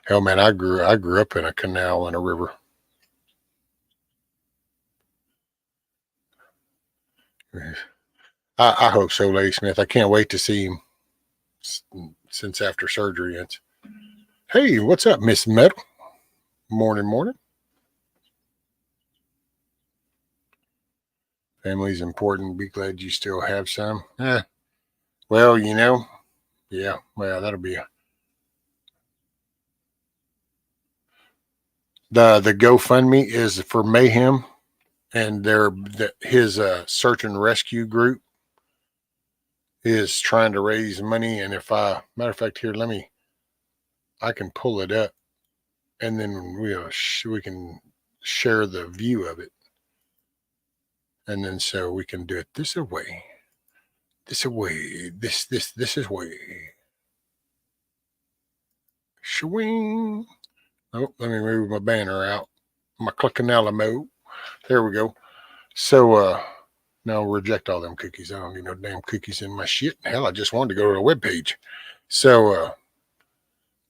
Hell man, I grew up in a canal and a river. I hope so, Lady Smith. I can't wait to see him since after surgery. It's hey, what's up, Miss Metal? Morning, morning. Family's important. Be glad you still have some. Well, yeah. Well, that'll be the GoFundMe is for Mayhem, and his search and rescue group is trying to raise money. And if matter of fact, here, I can pull it up, and then we can share the view of it, and then so we can do it this is way. This is way. Swing. Oh, let me move my banner out. My Cluckin Alamo. There we go. So now reject all them cookies. I don't need no damn cookies in my shit. Hell, I just wanted to go to a web page. So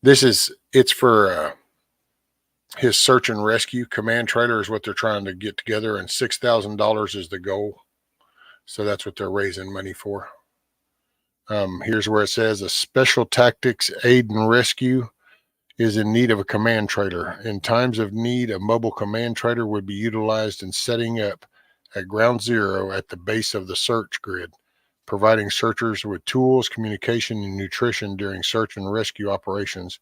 it's for his search and rescue command trailer is what they're trying to get together, and $6,000 is the goal. So that's what they're raising money for. Here's where it says a special tactics aid and rescue is in need of a command trailer. In times of need, a mobile command trailer would be utilized in setting up at ground zero at the base of the search grid, providing searchers with tools, communication, and nutrition during search and rescue operations.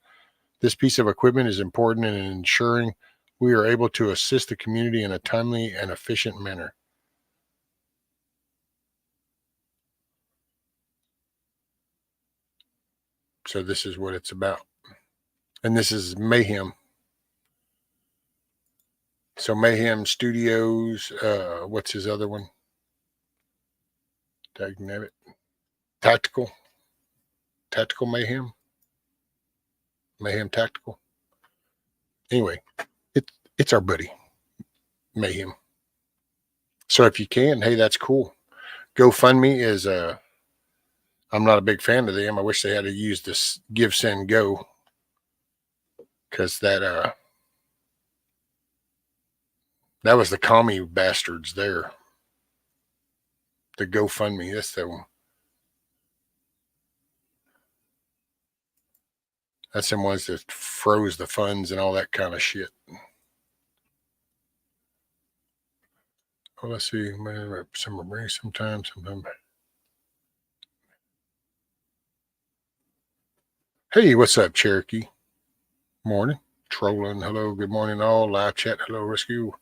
This piece of equipment is important in ensuring we are able to assist the community in a timely and efficient manner. So this is what it's about. And this is Mayhem. So Mayhem Studios, what's his other one? Dagnabbit. Tactical Mayhem. Mayhem Tactical. Anyway, it's our buddy Mayhem. So if you can, hey, that's cool. GoFundMe is I'm not a big fan of them. I wish they had to use this Give Send Go, because that was the commie bastards there. The GoFundMe, that's the one. That's them ones that froze the funds and all that kind of shit. Well, let's see. Sometime. Hey, what's up, Cherokee? Morning. Trolling. Hello. Good morning, all. Live chat. Hello, Rescue.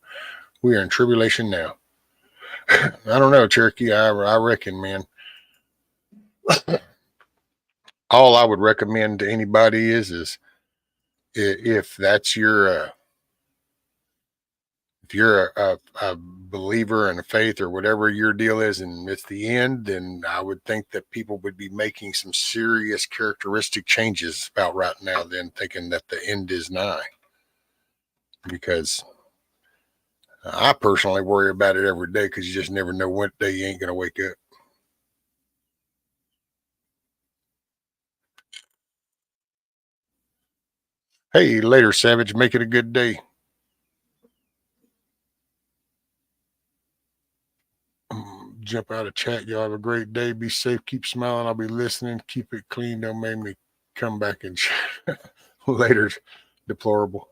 We are in tribulation now. I don't know, Cherokee. I reckon, man. All I would recommend to anybody is if that's your if you're a believer in a faith or whatever your deal is, and it's the end, then I would think that people would be making some serious characteristic changes about right now, then thinking that the end is nigh. Because I personally worry about it every day, because you just never know what day you ain't going to wake up. Hey, later, Savage. Make it a good day. Jump out of chat. Y'all have a great day. Be safe. Keep smiling. I'll be listening. Keep it clean. Don't make me come back and chat. Later, deplorable.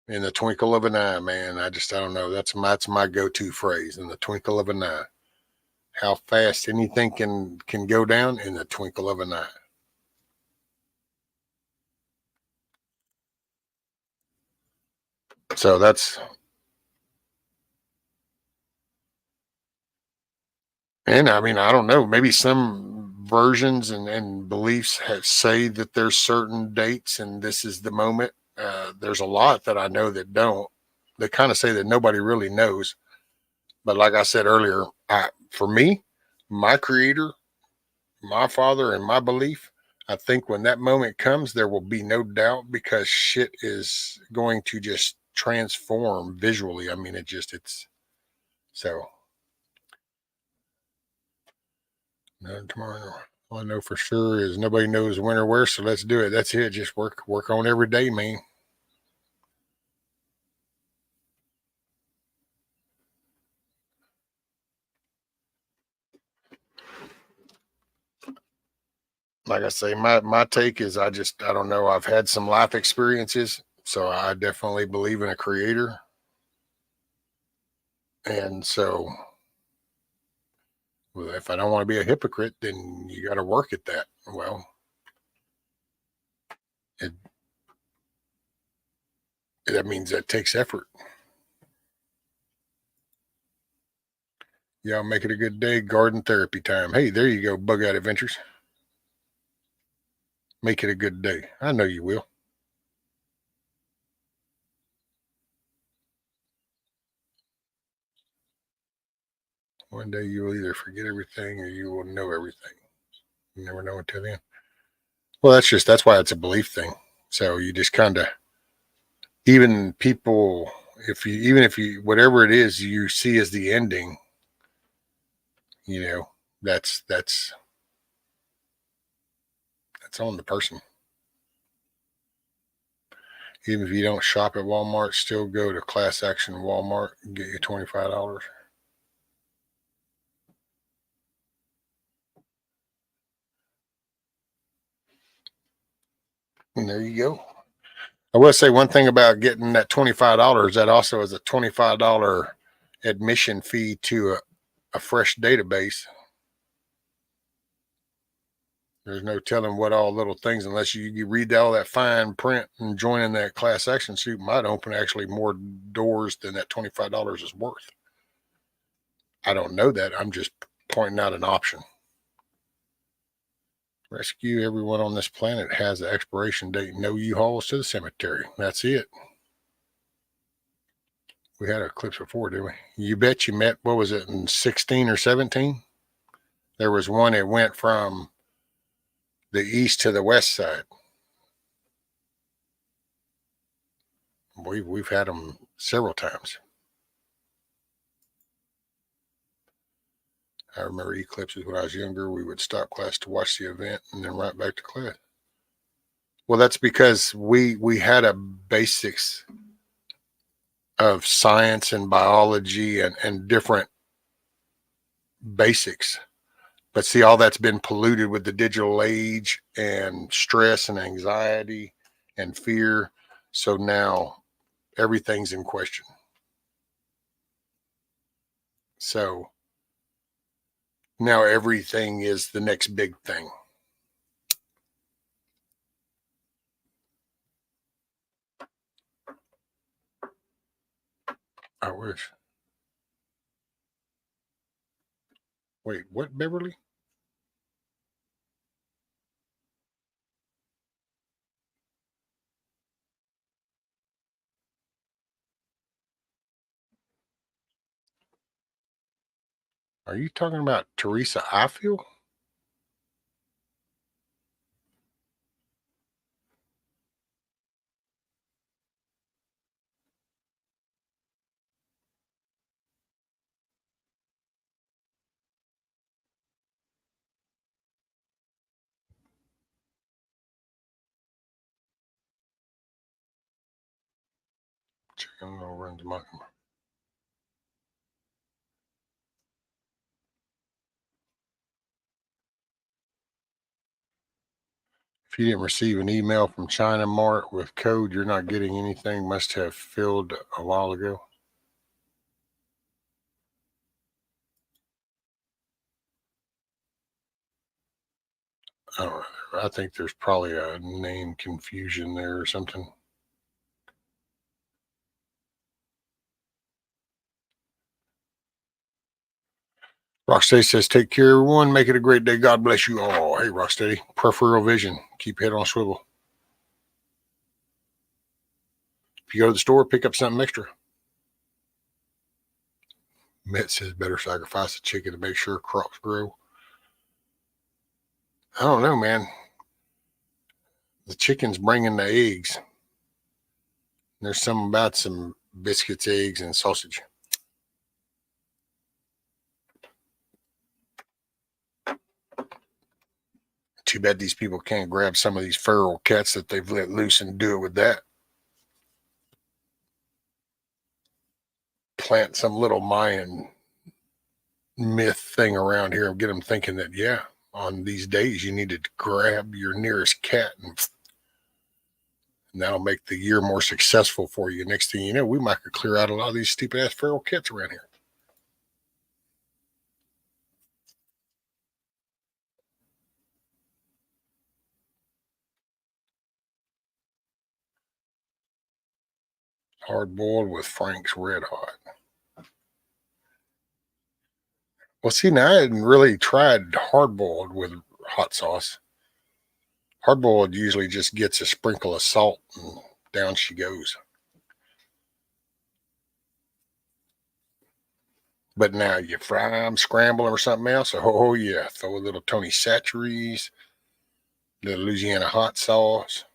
In the twinkle of an eye, man. I don't know. That's my go-to phrase. In the twinkle of an eye. How fast anything can go down in the twinkle of an eye. So that's, and I mean, I don't know. Maybe some versions and beliefs say that there's certain dates and this is the moment. There's a lot that I know that don't. They kind of say that nobody really knows. But like I said earlier, for me, my creator, my father, and my belief, I think when that moment comes, there will be no doubt, because shit is going to just transform visually. I mean, it's so. No, tomorrow. All I know for sure is nobody knows when or where, so let's do it. That's it. Just work on every day, man. Like I say, my take is I don't know. I've had some life experiences, so I definitely believe in a creator. And so, well, if I don't want to be a hypocrite, then you got to work at that. Well, that means that takes effort. Y'all make it a good day. Garden therapy time. Hey, there you go. Bug Out Adventures. Make it a good day. I know you will. One day you will either forget everything or you will know everything. You never know until then. Well, that's why it's a belief thing. So you just kind of, even people, if you, whatever it is you see as the ending, that's on the person. Even if you don't shop at Walmart, still go to Class Action Walmart and get you $25. And there you go. I will say one thing about getting that $25. That also is a $25 admission fee to a fresh database. There's no telling what all little things, unless you read all that fine print and joining that class action suit might open actually more doors than that $25 is worth. I don't know that. I'm just pointing out an option. Rescue everyone on this planet has the expiration date. No U-Hauls to the cemetery. That's it. We had eclipse before, didn't we? You bet you met, what was it, in 16 or 17? There was one that went from the east to the west side. We've had them several times. I remember eclipses when I was younger. We would stop class to watch the event and then right back to class. Well, that's because we had a basics of science and biology and different basics. But see, all that's been polluted with the digital age and stress and anxiety and fear. So now everything's in question. So now everything is the next big thing. I wish. Wait, what, Beverly? Are you talking about Teresa Ifield? Chicken Little runs Mockingbird. If you didn't receive an email from China Mart with code, you're not getting anything. Must have filled a while ago. I don't know. I think there's probably a name confusion there or something. Rocksteady says, take care, everyone. Make it a great day. God bless you all. Hey, Rocksteady, peripheral vision. Keep your head on a swivel. If you go to the store, pick up something extra. Met says, better sacrifice a chicken to make sure crops grow. I don't know, man. The chicken's bringing the eggs. There's something about some biscuits, eggs, and sausage. Too bad these people can't grab some of these feral cats that they've let loose and do it with that. Plant some little Mayan myth thing around here and get them thinking that, yeah, on these days you need to grab your nearest cat and that'll make the year more successful for you. Next thing you know, we might could clear out a lot of these stupid ass feral cats around here. Hard boiled with Frank's Red Hot. Well, see, now I hadn't really tried hard boiled with hot sauce. Hard boiled usually just gets a sprinkle of salt and down she goes. But now you fry them, scramble them, or something else. Oh, yeah. Throw a little Tony Chachere's, the Louisiana hot sauce.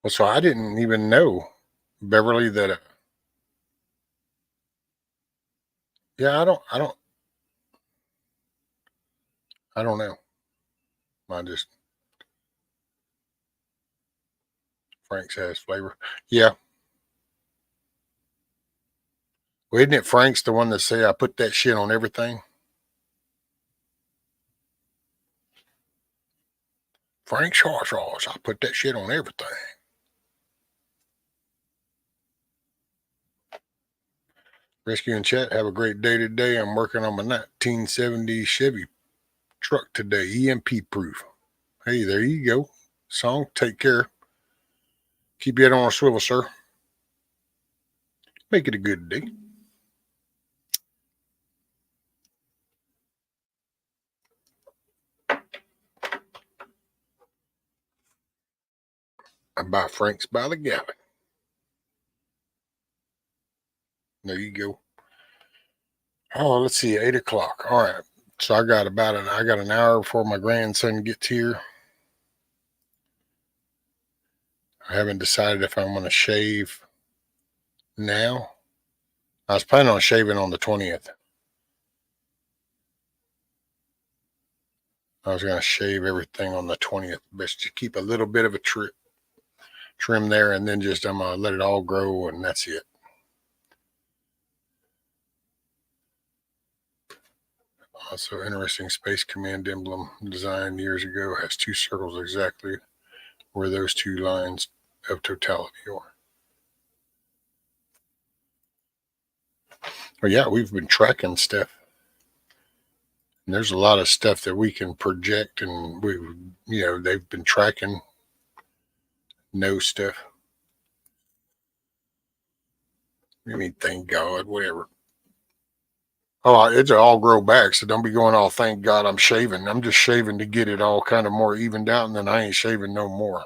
Well, so I didn't even know, Beverly, that, yeah, I don't know. I just, Frank's has flavor. Yeah. Well, isn't it Frank's the one that say I put that shit on everything? Frank's hot sauce. I put that shit on everything. Rescue and chat. Have a great day today. I'm working on my 1970 Chevy truck today. EMP proof. Hey, there you go. Song, take care. Keep your head on a swivel, sir. Make it a good day. I buy Frank's by the gallon. There you go. Oh, let's see, 8 o'clock. All right. So I got an hour before my grandson gets here. I haven't decided if I'm going to shave now. I was planning on shaving on the 20th. I was going to shave everything on the 20th, but to keep a little bit of a trim there, and then just I'm going to let it all grow, and that's it. Also interesting, Space Command emblem designed years ago has two circles exactly where those two lines of totality are. Well, yeah, we've been tracking stuff. And there's a lot of stuff that we can project, and they've been tracking no stuff. I mean, thank God, whatever. Oh, it's all grow back, so don't be going all, thank God I'm shaving. I'm just shaving to get it all kind of more evened out, and then I ain't shaving no more.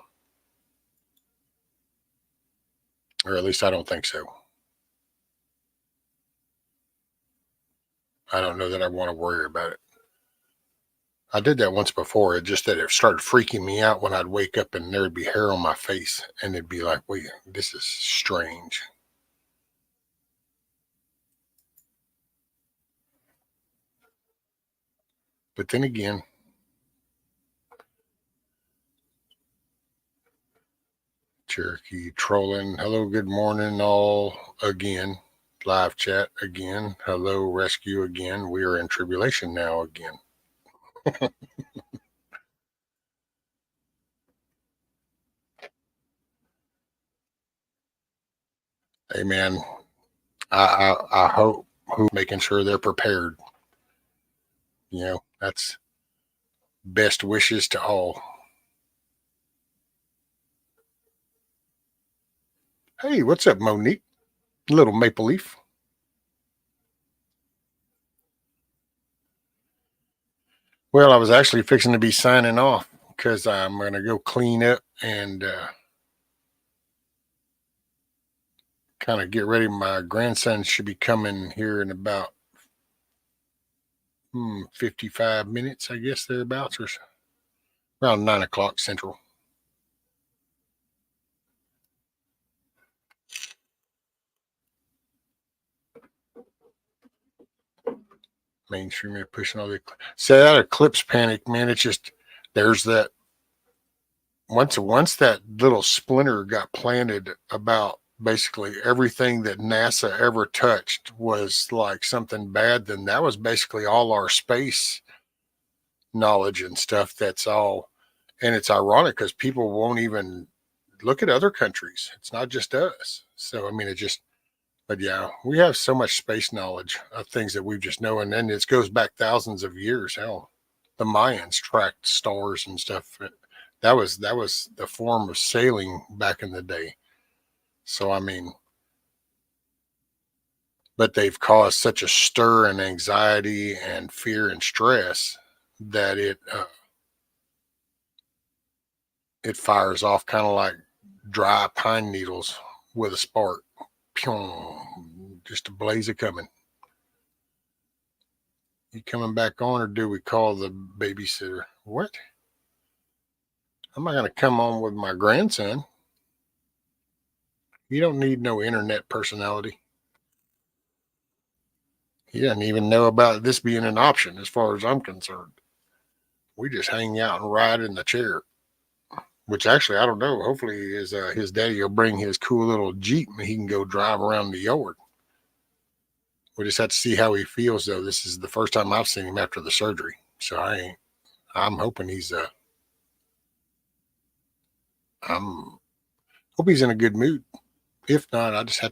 Or at least I don't think so. I don't know that I want to worry about it. I did that once before. It just that it started freaking me out when I'd wake up and there'd be hair on my face, and it'd be like, wait, this is strange. But then again, Cherokee trolling. Hello, good morning, all again. Live chat again. Hello, rescue again. We are in tribulation now again. Hey, man, I hope who's making sure they're prepared. That's best wishes to all. Hey, what's up, Monique? Little Maple Leaf. Well, I was actually fixing to be signing off because I'm going to go clean up and kind of get ready. My grandson should be coming here in about 55 minutes, I guess, thereabouts, or around 9 o'clock Central. Mainstream are pushing all the. Say that eclipse panic, man. It's just, there's that. Once that little splinter got planted about basically everything that NASA ever touched was like something bad, then that was basically all our space knowledge and stuff. That's all. And it's ironic because people won't even look at other countries. It's not just us. So, I mean, but yeah, we have so much space knowledge of things that we just know. And then it goes back thousands of years. Hell, the Mayans tracked stars and stuff. That was the form of sailing back in the day. So, I mean, but they've caused such a stir and anxiety and fear and stress that it fires off kind of like dry pine needles with a spark. Just a blaze of coming. You coming back on, or do we call the babysitter? What? I'm not going to come on with my grandson. You don't need no internet personality. He doesn't even know about this being an option as far as I'm concerned. We just hang out and ride in the chair. Which actually, I don't know. Hopefully his daddy will bring his cool little Jeep and he can go drive around the yard. We'll just have to see how he feels, though. This is the first time I've seen him after the surgery, so I'm hoping he's I'm hope he's in a good mood. If not, I just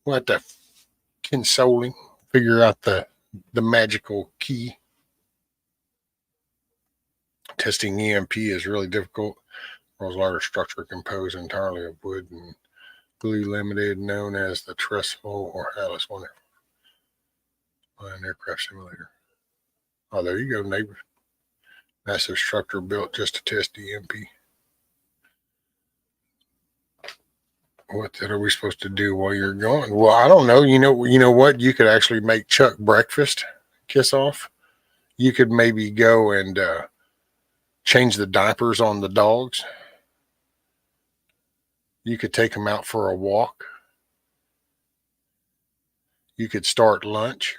we'll have to console him, figure out the magical key. Testing EMP is really difficult. World's largest structure composed entirely of wood and glue laminated, known as the Trestle or Alice Wonder. An aircraft simulator. Oh, there you go, neighbor. Massive structure built just to test EMP. What are we supposed to do while you're gone? Well, I don't know. You know what? You could actually make Chuck breakfast. Kiss off. You could maybe go and change the diapers on the dogs. You could take them out for a walk. You could start lunch.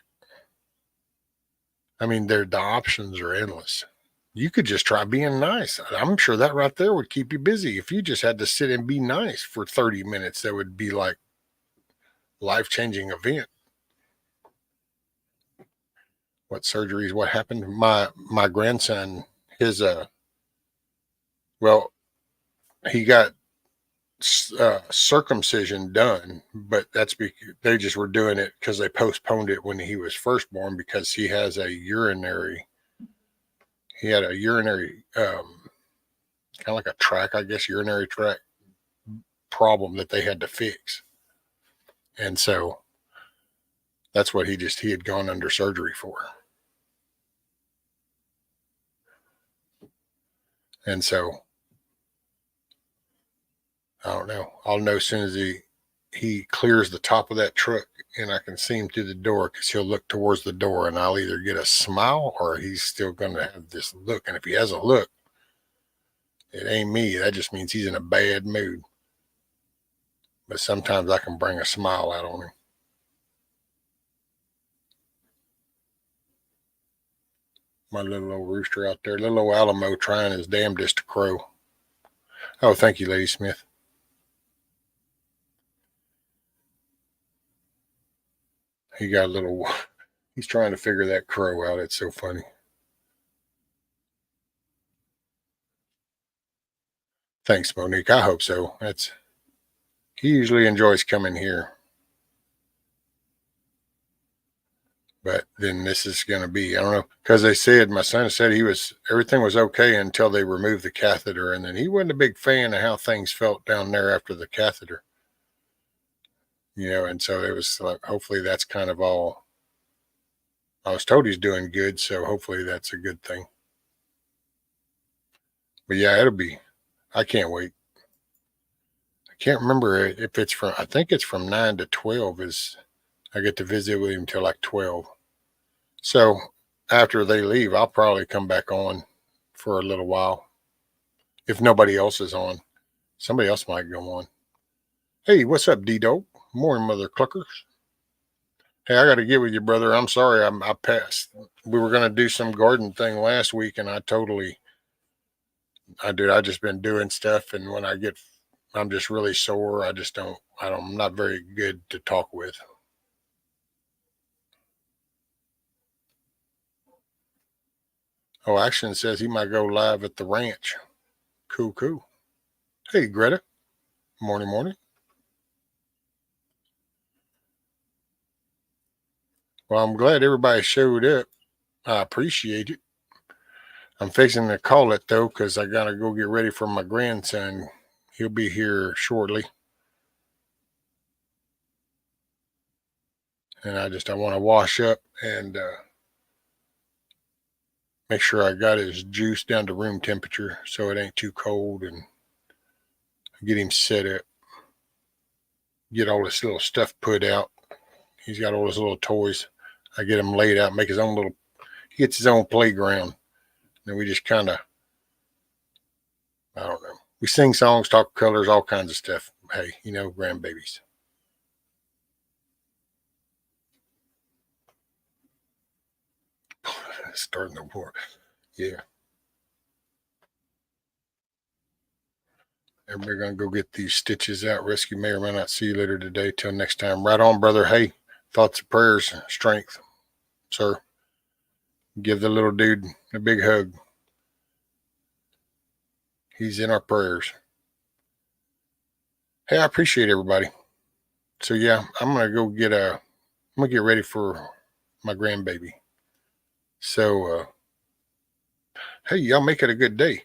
I mean, the options are endless. You could just try being nice. I'm sure that right there would keep you busy. If you just had to sit and be nice for 30 minutes, that would be like life-changing event. What surgeries? What happened? My grandson, his well, he got circumcision done, but that's because they just were doing it because they postponed it when he was first born because he had a urinary kind of like a tract, I guess, urinary tract problem that they had to fix. And so that's what he had gone under surgery for. And so I don't know. I'll know as soon as he clears the top of that truck and I can see him through the door because he'll look towards the door and I'll either get a smile or he's still going to have this look. And if he has a look, it ain't me. That just means he's in a bad mood. But sometimes I can bring a smile out on him. My little old rooster out there, little old Alamo trying his damnedest to crow. Oh, thank you, Lady Smith. He got a little, he's trying to figure that crow out. It's so funny. Thanks, Monique. I hope so. He usually enjoys coming here. But then this is going to be, I don't know, because my son said everything was okay until they removed the catheter. And then he wasn't a big fan of how things felt down there after the catheter. And so it was like, hopefully that's kind of all. I was told he's doing good. So hopefully that's a good thing. But yeah, I can't wait. I can't remember if I think it's from 9 to 12 I get to visit with him till like 12. So after they leave, I'll probably come back on for a little while. If nobody else is on, somebody else might go on. Hey, what's up, D-Dope? Morning, Mother Cluckers. Hey, I got to get with you, brother. I'm sorry I passed. We were going to do some garden thing last week, and I just been doing stuff, and when I'm just really sore. I'm not very good to talk with. Oh, Action says he might go live at the ranch. Cool. Hey, Greta. Morning. Well, I'm glad everybody showed up. I appreciate it. I'm fixing to call it, though, because I got to go get ready for my grandson. He'll be here shortly. And I want to wash up and make sure I got his juice down to room temperature so it ain't too cold and get him set up. Get all this little stuff put out. He's got all his little toys. I get him laid out, he gets his own playground. And we just kind of, I don't know. We sing songs, talk colors, all kinds of stuff. Hey, grandbabies. Starting the war. Yeah. Everybody going to go get these stitches out. Rescue may or may not see you later today. Till next time. Right on, brother. Hey, thoughts and prayers, strength, sir. Give the little dude a big hug. He's in our prayers. Hey, I appreciate everybody. So yeah, I'm gonna get ready for my grandbaby. So hey, y'all make it a good day.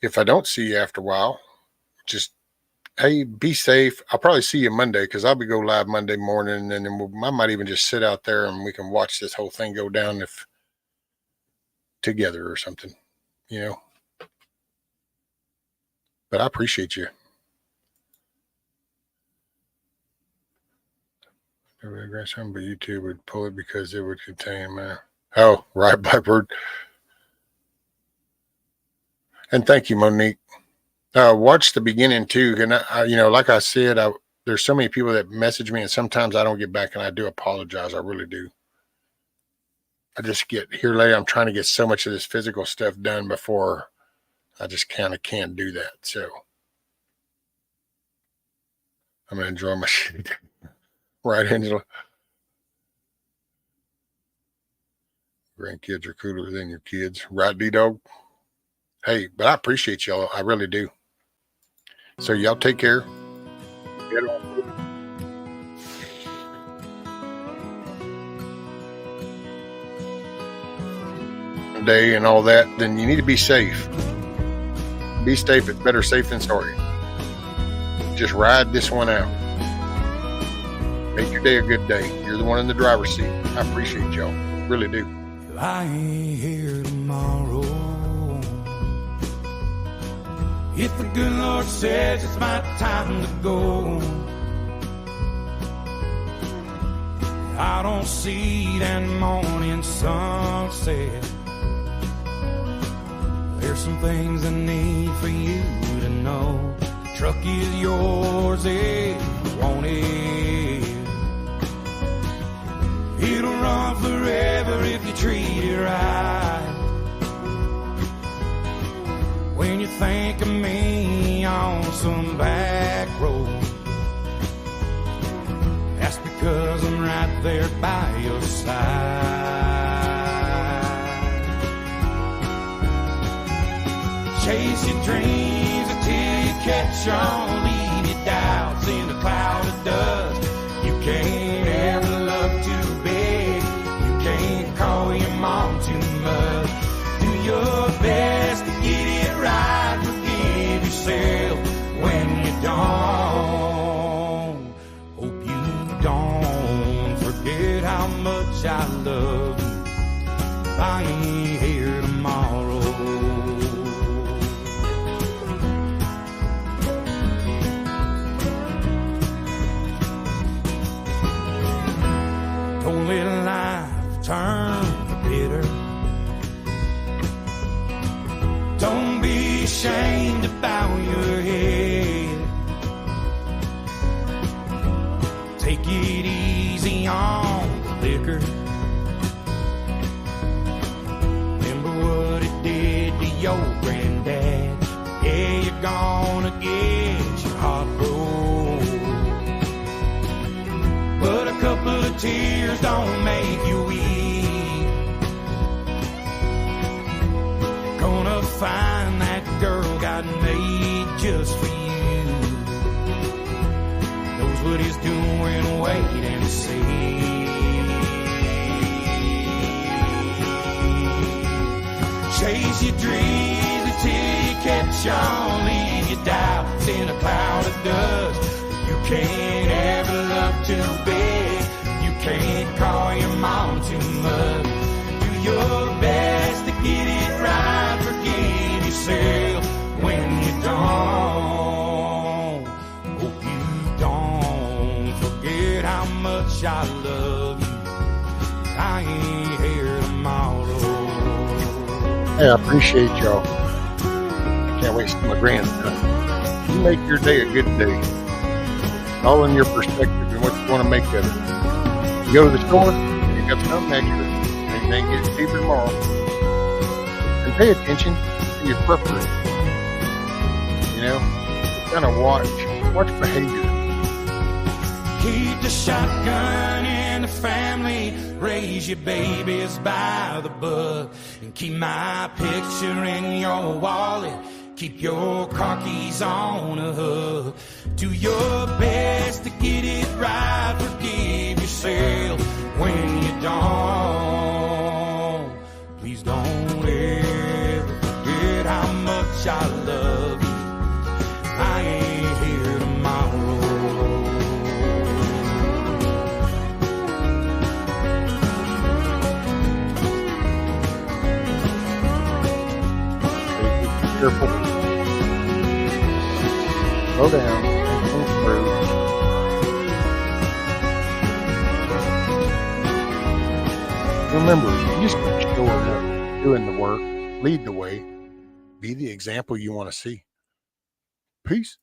If I don't see you after a while, just hey, be safe. I'll probably see you Monday because I'll be go live Monday morning, and then I might even just sit out there and we can watch this whole thing go down if together or something, you know. But I appreciate you. But YouTube would pull it because it would contain oh, right, Blackbird. And thank you, Monique. Watch the beginning too. And like I said, there's so many people that message me, and sometimes I don't get back, and I do apologize. I really do. I just get here later. I'm trying to get so much of this physical stuff done before I just kind of can't do that. So I'm gonna enjoy my shit. Right, Angela? Grandkids are cooler than your kids. Right, D-Dog? Hey, but I appreciate y'all. I really do. So y'all take care. Get on. Day and all that, then you need to be safe. Be safe. It's better safe than sorry. Just ride this one out. Make your day a good day. You're the one in the driver's seat. I appreciate y'all. Really do. I ain't here tomorrow. If the good Lord says it's my time to go, I don't see that morning sunset. There's some things I need for you to know. The truck is yours if you want it. It'll run forever if you treat it right. When you think of me on some back road, that's because I'm right there by your side. Chase your dreams until you catch on. Leave your doubts in a cloud of dust. You can't ever love too big. You can't call your mom too much. Do your best to get it right. Forgive yourself when you don't. Hope you don't forget how much I love you. I ain't here tomorrow. Don't let life turn bitter. Don't be ashamed about your head. Take it easy on the liquor. Remember what it did to your granddad. Yeah, you're gonna get your heart broke. But a couple of tears don't make you weak. Gonna find that girl God made just for you. Knows what he's doing, wait and see. Chase your dreams until you catch on. Leave your doubts in a cloud of dust. You can't ever love too big. You can't call your mom too much. Do your best to get it right. Forgive yourself when you don't. Hope you don't forget how much I love you. I ain't here tomorrow. Hey, I appreciate y'all. Can't wait to see my grandson. You make your day a good day. All in your perspective and what you want to make of it. You go to the store, you got something extra, and you may get it cheaper tomorrow. And pay attention to your preference. You know, kind of watch behavior. Keep the shotgun in the family, raise your babies by the book, and keep my picture in your wallet, keep your car keys on a hook. Do your best to get it right, forgive yourself when you don't. Please don't ever forget how much I love you. I ain't here tomorrow. Careful. Slow down. Think through. Remember, you just keep showing up, doing the work, lead the way, be the example you want to see. Peace.